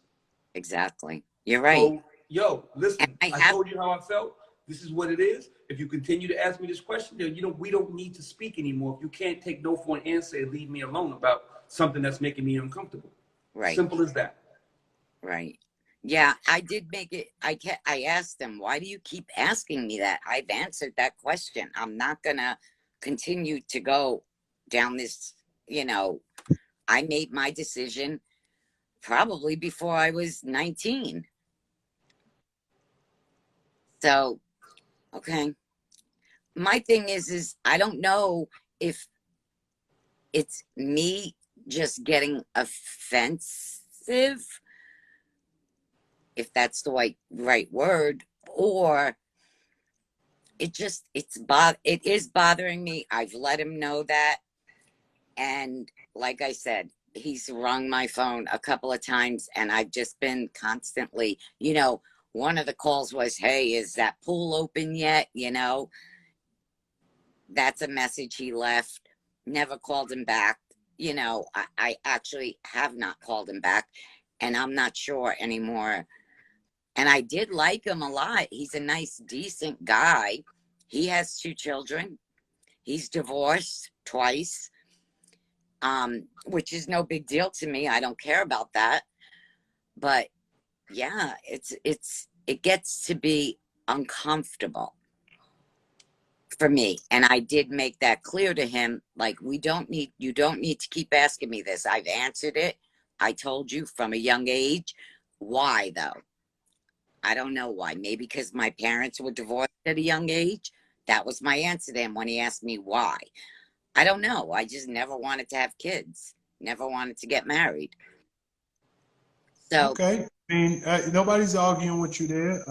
Exactly. You're right. So, yo, listen, And I told you how I felt. This is what it is. If you continue to ask me this question, then we don't need to speak anymore. If you can't take no for an answer, leave me alone about something that's making me uncomfortable. Right. Simple as that. Right. Yeah, I did make it. I asked him, why do you keep asking me that? I've answered that question. I'm not going to continue to go down this, I made my decision probably before I was 19. So, okay. My thing is I don't know if it's me just getting offensive, if that's the right word, or it is bothering me. I've let him know that. And like I said, he's rung my phone a couple of times and I've just been constantly, one of the calls was, hey, is that pool open yet? That's a message he left. Never called him back. I actually have not called him back and I'm not sure anymore. And I did like him a lot. He's a nice, decent guy. He has 2 children. He's divorced twice, which is no big deal to me. I don't care about that. But yeah, it gets to be uncomfortable for me. And I did make that clear to him. Like, you don't need to keep asking me this. I've answered it. I told you from a young age. Why though? I don't know why. Maybe because my parents were divorced at a young age. That was my answer to him when he asked me why. I don't know. I just never wanted to have kids. Never wanted to get married. So Okay. I mean, nobody's arguing with you there.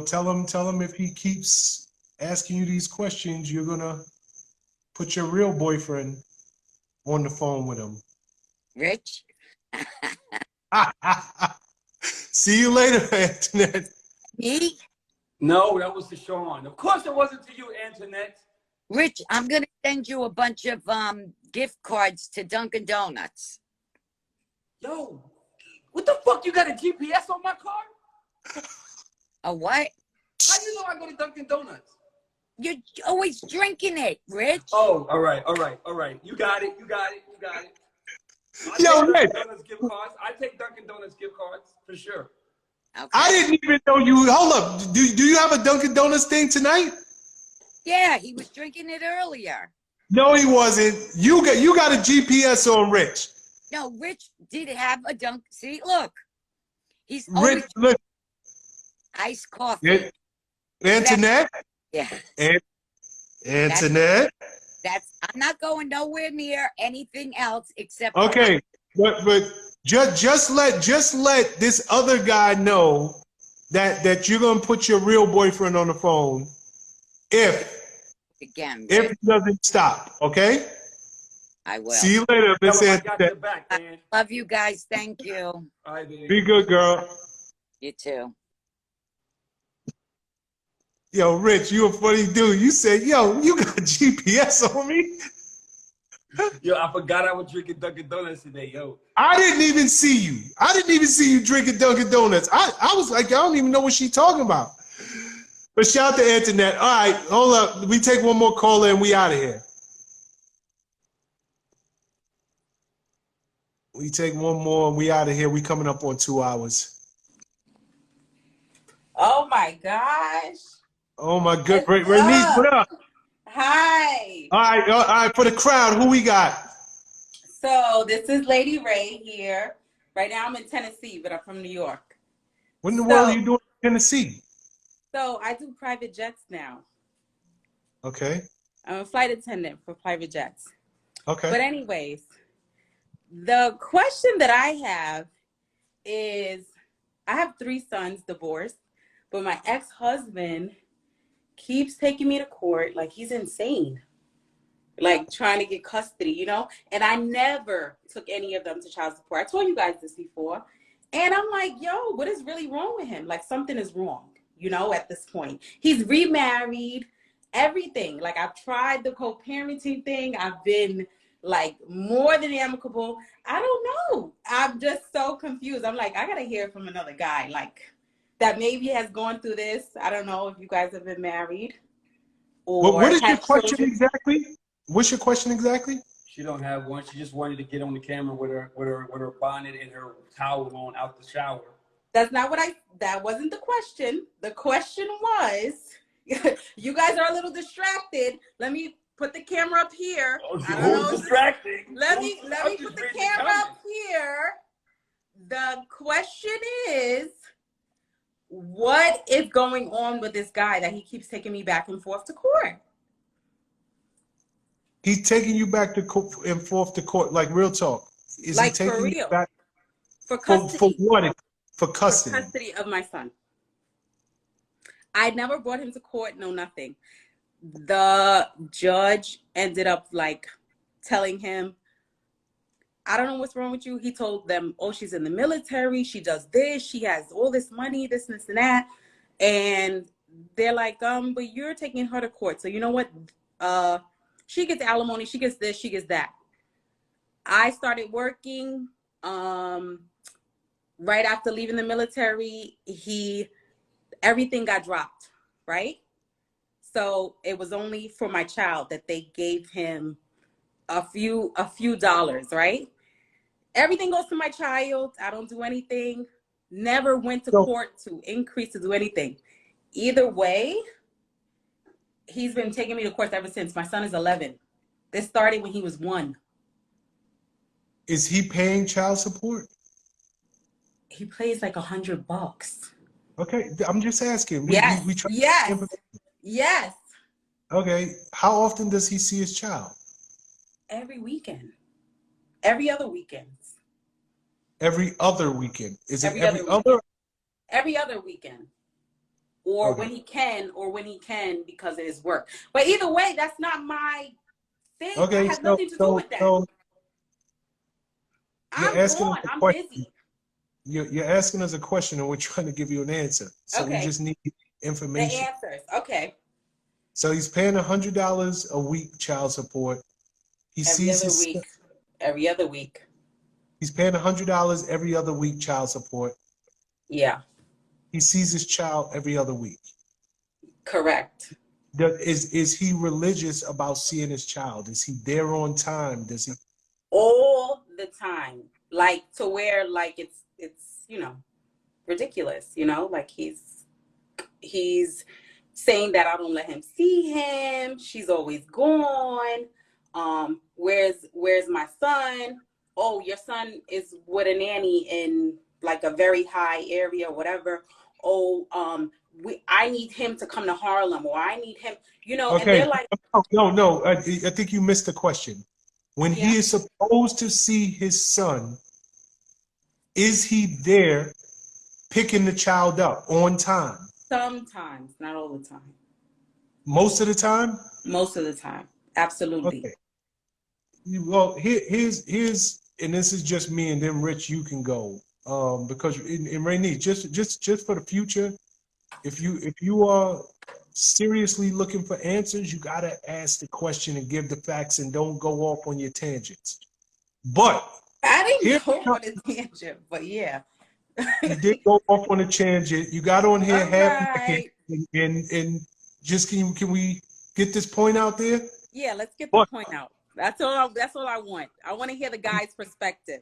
Tell him if he keeps asking you these questions, you're gonna put your real boyfriend on the phone with him. Rich. See you later, Antoinette. Me? No, that was to Sean. Of course it wasn't to you, Antoinette. Rich, I'm going to send you a bunch of gift cards to Dunkin' Donuts. Yo, what the fuck? You got a GPS on my car? A what? How you know I go to Dunkin' Donuts? You're always drinking it, Rich. Oh, all right. You got it. Yo, Rich. I take Dunkin' Donuts gift cards for sure. Okay. I didn't even know you. Hold up. Do you have a Dunkin' Donuts thing tonight? Yeah, he was drinking it earlier. No, he wasn't. You got a GPS on Rich. No, Rich did have a dunk. See, look. He's always Rich, look. iced coffee. Antoinette? Yeah. Antoinette? I'm not going nowhere near anything else except. Okay, but just let this other guy know that you're gonna put your real boyfriend on the phone if Rich, it doesn't stop. Okay. I will. See you later, Miss I got your Antoinette. back, man. Love you guys. Thank you. All right, baby. Be good, girl. You too. Yo, Rich, you a funny dude. You said, yo, you got GPS on me? Yo, I forgot I was drinking Dunkin' Donuts today, yo. I didn't even see you. I didn't even see you drinking Dunkin' Donuts. I was like, I don't even know what she's talking about. But shout out to Antoinette. All right, hold up. We take one more caller and we out of here. We take one more and we out of here. We coming up on 2 hours. Oh my gosh. Oh my good. What's Renice, up? what up? Hi. All right, for the crowd, who we got? So this is Lady Ray here. Right now I'm in Tennessee, but I'm from New York. What in the world are you doing in Tennessee? So I do private jets now. Okay. I'm a flight attendant for private jets. Okay. But anyways, the question that I have is, I have 3 sons divorced, but my ex-husband keeps taking me to court like he's insane, like trying to get custody, you know? And I never took any of them to child support. I told you guys this before. And I'm like, yo, what is really wrong with him? Like something is wrong, you know, at this point. He's remarried, everything. Like I've tried the co-parenting thing. I've been like more than amicable. I don't know. I'm just so confused. I'm like, I gotta hear from another guy, like that maybe has gone through this. I don't know if you guys have been married or What is your have question children. exactly? What's your question exactly? She don't have one. She just wanted to get on the camera with her bonnet and her towel on out the shower. That's not what that wasn't the question. The question was, you guys are a little distracted. Let me put the camera up here. Oh, I don't know. distracting. Let me put the camera up here. The question is, what is going on with this guy that he keeps taking me back and forth to court? He's taking you back to court and forth to court, like real talk. Is Like, he taking for you real. back For for custody. what? For For custody. custody of my son. I never brought him to court, no nothing. The judge ended up like telling him, I don't know what's wrong with you. He told them, oh, she's in the military. She does this. She has all this money, this and this and that. And they're like, but you're taking her to court. So you know what? She gets alimony. She gets this. She gets that. I started working right after leaving the military. Everything got dropped, right? So it was only for my child that they gave him a few dollars, right? Everything goes to my child. I don't do anything. Never went to court to increase, to do anything. Either way, he's been taking me to court ever since. My son is 11. This started when he was 1. Is he paying child support? He pays like $100. Okay, I'm just asking. Yes, We try yes. Okay, how often does he see his child? Every weekend. Every other weekend. Every other weekend. Is it Every every other other? Every other weekend. Or Okay. when he can because of his work. But either way, that's not my thing. Okay, I have nothing to do with that. so I'm asking gone. us a I'm question. busy. You're asking us a question and we're trying to give you an answer. So we Okay. just need The information. answers. Okay. So he's paying $100 a week child support. He Every sees other his week. Every other week. He's paying $100 every other week child support. Yeah. He sees his child every other week. Correct. Is he religious about seeing his child? Is he there on time? Does he? All the time. Like to where like it's ridiculous, like he's saying that I don't let him see him. She's always gone. Where's my son? Oh, your son is with a nanny in like a very high area, whatever. Oh, I need him to come to Harlem, or I need him, Okay. and they're like, No. I think you missed the question. When he is supposed to see his son, is he there picking the child up on time? sometimes, not all the time. Most of the time? Most of the time. Absolutely. Okay. Well, here's and this is just me, and then Rich, you can go. Because in Rainy, just for the future, if you are seriously looking for answers, you gotta ask the question and give the facts and don't go off on your tangents. But I here didn't go on a tangent, but yeah. you did go off on a tangent. You got on here All half right. naked, and just can we get this point out there? Yeah, let's get the But point out. That's all I want. I want to hear the guy's perspective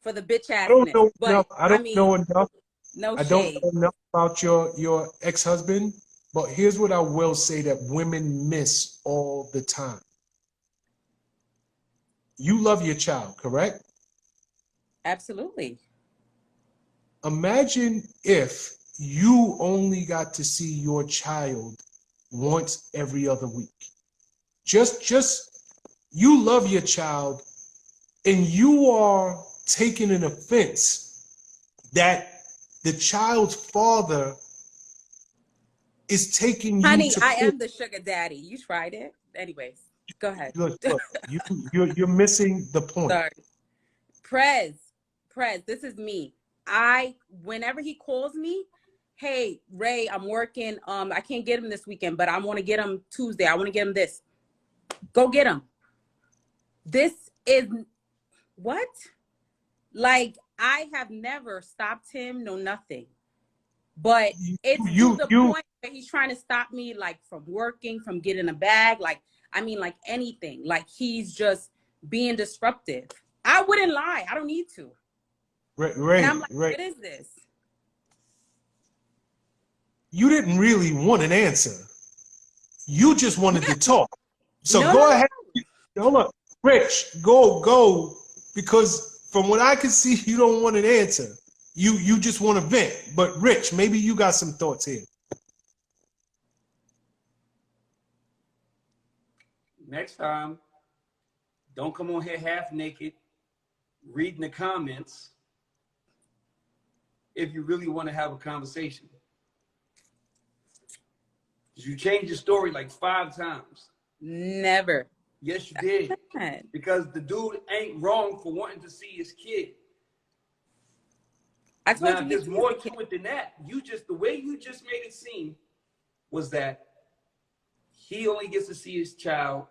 for the bitch I don't assness. know But enough. I don't know enough. no I don't shade. know enough about your ex-husband. But here's what I will say that women miss all the time. You love your child, correct? Absolutely. Imagine if you only got to see your child once every other week. Just you love your child and you are taking an offense that the child's father is taking you Honey, to I court. am the sugar daddy. You tried it. Anyways, go ahead. Look, you're missing the point. Sorry. Prez, this is me. Whenever he calls me, hey, Ray, I'm working. I can't get him this weekend, but I want to get him Tuesday. I want to get him this. Go get him. This is what? Like, I have never stopped him, no nothing. But it's to the point that he's trying to stop me, like, from working, from getting a bag. Like, I mean, like, anything. Like, he's just being disruptive. I wouldn't lie. I don't need to. Ray, and I'm like, what is this? You didn't really want an answer. You just wanted to talk. So go ahead. Hold up. Rich, go. Because from what I can see, you don't want an answer. You just want to vent. But Rich, maybe you got some thoughts here. Next time, don't come on here half naked, reading the comments if you really want to have a conversation. You changed your story like 5 times. Never. Yes, you did. Because the dude ain't wrong for wanting to see his kid. I told you there's more to it than that. The way you just made it seem was that he only gets to see his child.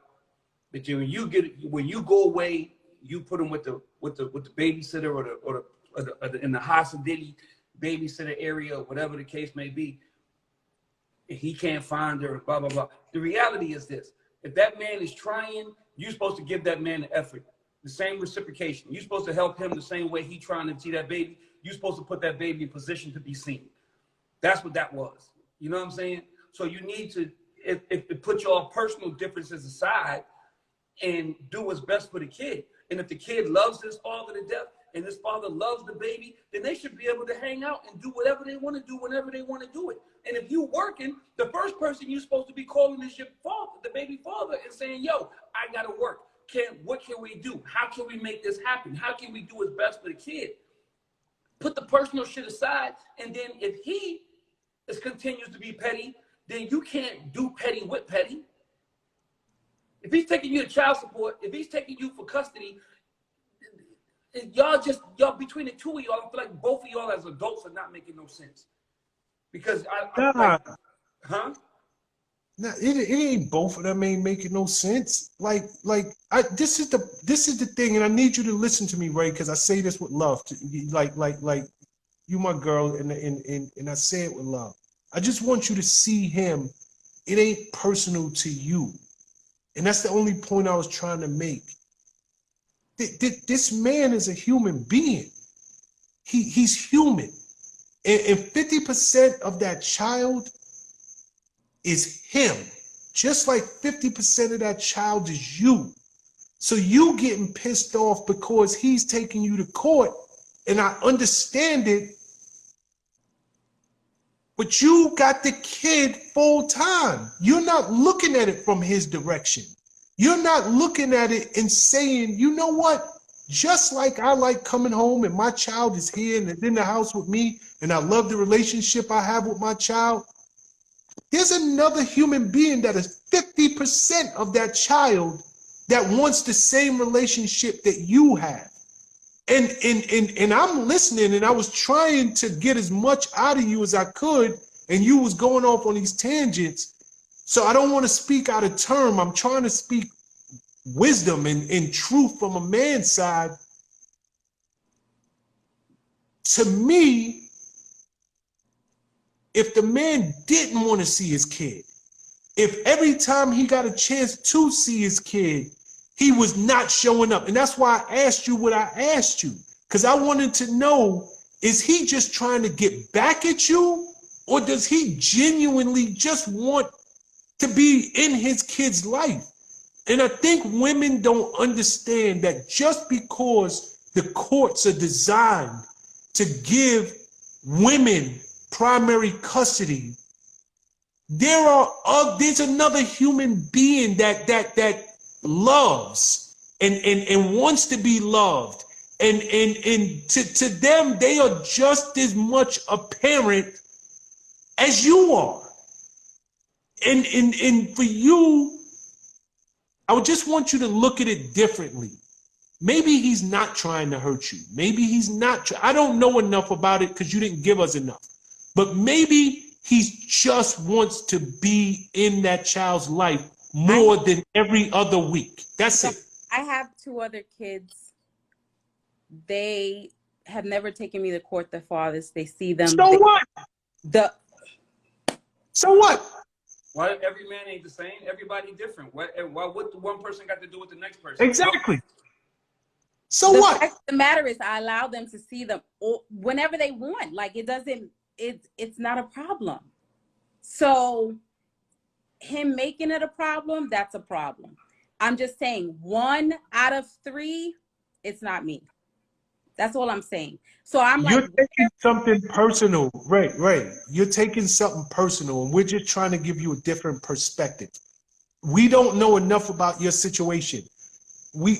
But when you go away, you put him with the babysitter or the in the Hasididi babysitter area, or whatever the case may be. And he can't find her, blah blah blah. The reality is this: if that man is trying, you're supposed to give that man the effort, the same reciprocation. You're supposed to help him the same way he's trying to see that baby. You're supposed to put that baby in position to be seen. That's what that was. You know what I'm saying? So you need to put your personal differences aside and do what's best for the kid. And if the kid loves his father to death and his father loves the baby, then they should be able to hang out and do whatever they want to do whenever they want to do it. And if you working, the first person you're supposed to be calling is your father, the baby father, and saying, yo, I got to work. What can we do? How can we make this happen? How can we do what's best for the kid? Put the personal shit aside, and then if he continues to be petty, then you can't do petty with petty. If he's taking you to child support, if he's taking you for custody, y'all between the two of y'all, I feel like both of y'all as adults are not making no sense. Because Nah, it ain't both of them ain't making no sense. This is the thing, and I need you to listen to me, Ray, because I say this with love. Like you, my girl, and I say it with love. I just want you to see him. It ain't personal to you, and that's the only point I was trying to make. This man is a human being. He's human, and 50% of that child is him, just like 50% of that child is you. So you getting pissed off because he's taking you to court, and I understand it, but you got the kid full time. You're not looking at it from his direction. You're not looking at it and saying, you know what? Just like I like coming home and my child is here and is in the house with me, and I love the relationship I have with my child, there's another human being that is 50% of that child that wants the same relationship that you have. And I'm listening, and I was trying to get as much out of you as I could, and you was going off on these tangents. So I don't want to speak out of term. I'm trying to speak wisdom and truth from a man's side. To me, if the man didn't want to see his kid, if every time he got a chance to see his kid, he was not showing up. And that's why I asked you what I asked you, because I wanted to know, is he just trying to get back at you, or does he genuinely just want to be in his kid's life? And I think women don't understand that just because the courts are designed to give women primary custody, there's another human being that loves and wants to be loved. And to them, they are just as much a parent as you are. And for you, I would just want you to look at it differently. Maybe he's not trying to hurt you. Maybe he's not. I don't know enough about it because you didn't give us enough. But maybe he just wants to be in that child's life more than every other week. That's it. I have 2 other kids. They have never taken me to court, their fathers. They see them. So what? So what? Why every man ain't the same? Everybody different. Why what the one person got to do with the next person? Exactly. So the what? fact of the matter is, I allow them to see them whenever they want. Like, it's not a problem. So him making it a problem, that's a problem. I'm just saying 1 out of 3, it's not me. That's all I'm saying. So You're taking something personal. Right. You're taking something personal, and we're just trying to give you a different perspective. We don't know enough about your situation.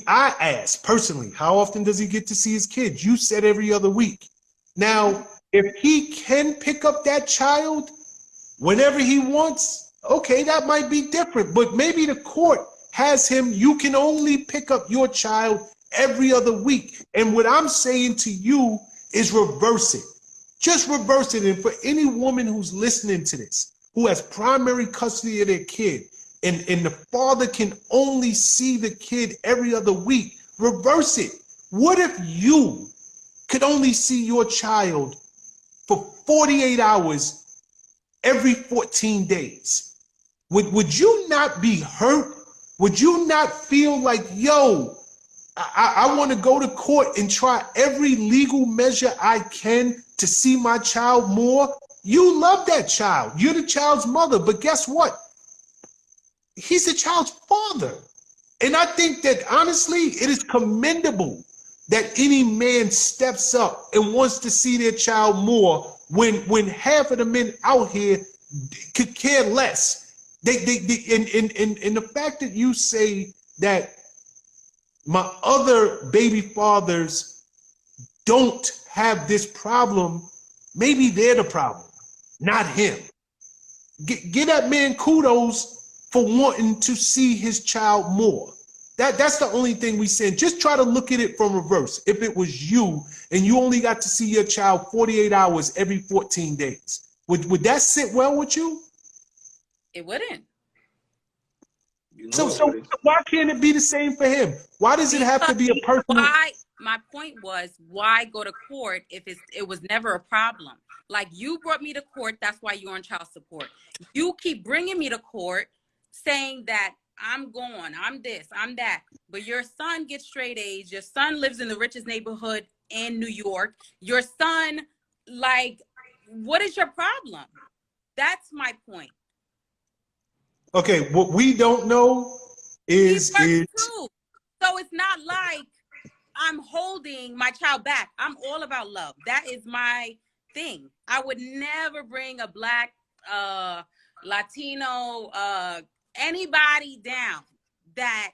I asked personally, how often does he get to see his kids? You said every other week. Now, if he can pick up that child whenever he wants, okay, that might be different. But maybe the court has him, you can only pick up your child every other week. And what I'm saying to you is reverse it. Just reverse it. And for any woman who's listening to this, who has primary custody of their kid, and the father can only see the kid every other week, reverse it. What if you could only see your child for 48 hours every 14 days? Would you not be hurt? Would you not feel like, yo, I want to go to court and try every legal measure I can to see my child more? You love that child. You're the child's mother. But guess what? He's the child's father. And I think that, honestly, it is commendable that any man steps up and wants to see their child more when half of the men out here could care less. And the fact that you say that my other baby fathers don't have this problem, maybe they're the problem, not him. Give that man kudos for wanting to see his child more. That's the only thing we said. Just try to look at it from reverse. If it was you and you only got to see your child 48 hours every 14 days, would that sit well with you? It wouldn't. So why can't it be the same for him? Why does it have to be a personal? My point was, why go to court if it was never a problem? Like, you brought me to court, that's why you're on child support. You keep bringing me to court saying that I'm gone, I'm this, I'm that. But your son gets straight A's. Your son lives in the richest neighborhood in New York. Your son, like, what is your problem? That's my point. Okay, what we don't know is So it's not like I'm holding my child back. I'm all about love. That is my thing. I would never bring a Black, Latino, anybody down that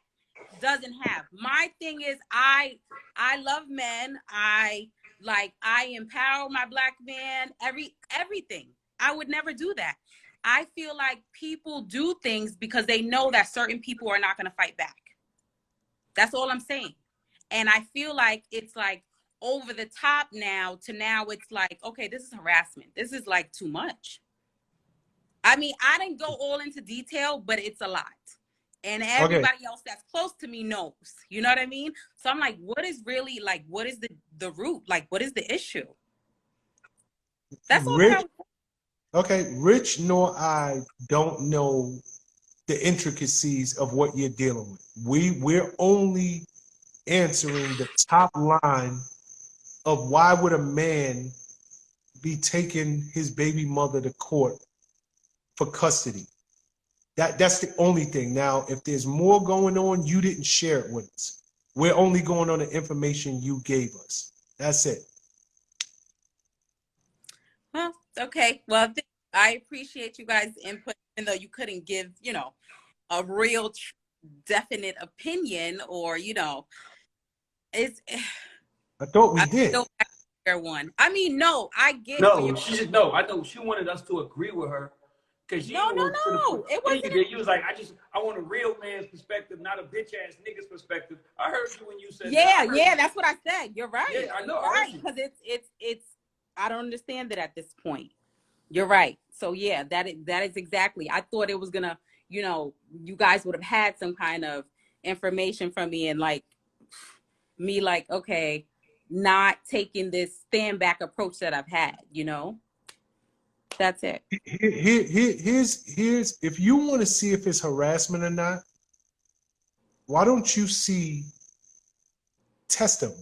doesn't have. My thing is, I love men. I empower my Black man, everything. I would never do that. I feel like people do things because they know that certain people are not going to fight back. That's all I'm saying. And I feel like it's like over the top now it's like, okay, this is harassment. This is like too much. I mean, I didn't go all into detail, but it's a lot. And Okay. everybody else that's close to me knows. You know what I mean? So I'm like, what is really like, what is the root? Like, what is the issue? That's all that I Rich, was. okay, Rich nor I don't know the intricacies of what you're dealing with. We're only answering the top line of why would a man be taking his baby mother to court for custody. That's the only thing. Now, if there's more going on, you didn't share it with us. We're only going on the information you gave us. That's it. Well, okay. Well, I appreciate you guys' input, even though you couldn't give, you know, a real definite opinion, or, you know, it's. I thought we I did. still share one. I mean, no, I get. No, she just no. I know she wanted us to agree with her because No, it wasn't. You was like, I want a real man's perspective, not a bitch ass nigga's perspective. I heard you when you said that. Yeah, that's what I said. You're right. Yeah, I know. You're right, because it's. I don't understand it at this point. You're right. So yeah, that is exactly. I thought it was gonna, you know, you guys would have had some kind of information from me, and like me, like, okay, not taking this stand back approach that I've had, you know. That's it. Here's if you want to see if it's harassment or not, why don't you test him?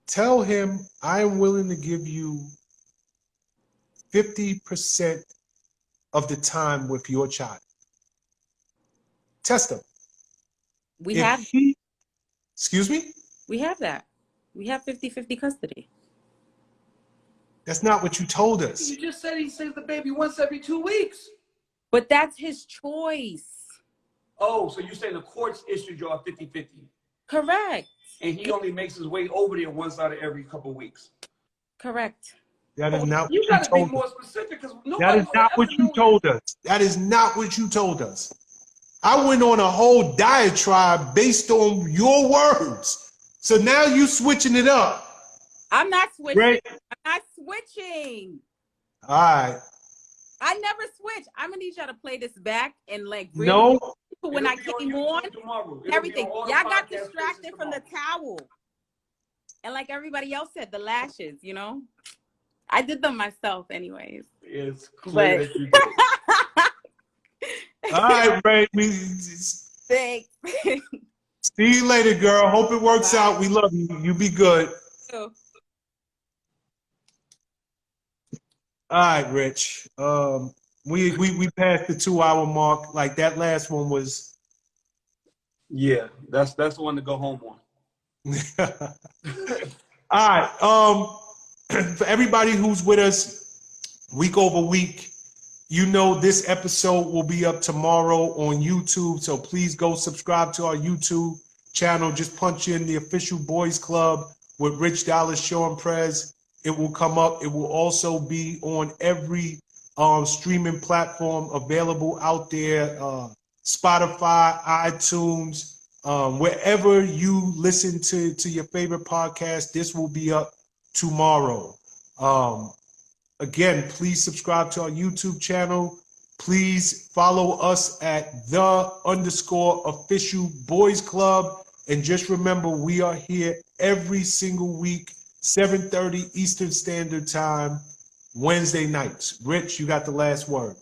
Tell him I am willing to give you 50% of the time with your child. Test him. Excuse me? We have that. We have 50-50 custody. That's not what you told us. You just said he sees the baby once every 2 weeks. But that's his choice. Oh, so you say the courts issued y'all 50-50. Correct. And he only makes his way over there once out of every couple of weeks. Correct. That is not what you gotta be told more us. specific, because That is not what you told us. That is not what you told us. I went on a whole diatribe based on your words. So now you switching it up. I'm not switching. Right. I'm not switching. All right. I never switch. I'm gonna need y'all to play this back and like really No. when I came on everything. Y'all got distracted from the towel. And like everybody else said, the lashes, you know. I did them myself anyways. It's clear that you did. All right, Ray. Thanks. See you later, girl. Hope it works out. We love you. You be good. So, all right, Rich. We passed the 2-hour mark. Like that last one was. Yeah, that's the one to go home on. All right. For everybody who's with us week over week, you know this episode will be up tomorrow on YouTube. So please go subscribe to our YouTube channel. Just punch in the Official Boys Club with Rich Dallas, Show and Prez. It will come up. It will also be on every streaming platform available out there. Spotify, iTunes, wherever you listen to your favorite podcast, this will be up tomorrow. Again, please subscribe to our YouTube channel. Please follow us at _Official Boys Club. And just remember, we are here every single week, 7:30 Eastern Standard Time, Wednesday nights. Rich, you got the last word.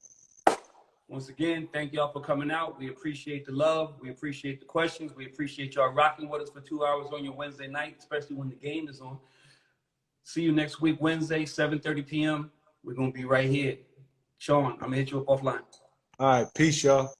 Once again, thank y'all for coming out. We appreciate the love. We appreciate the questions. We appreciate y'all rocking with us for 2 hours on your Wednesday night, especially when the game is on. See you next week, Wednesday, 7:30 p.m. We're going to be right here. Sean, I'm going to hit you up offline. All right. Peace, y'all.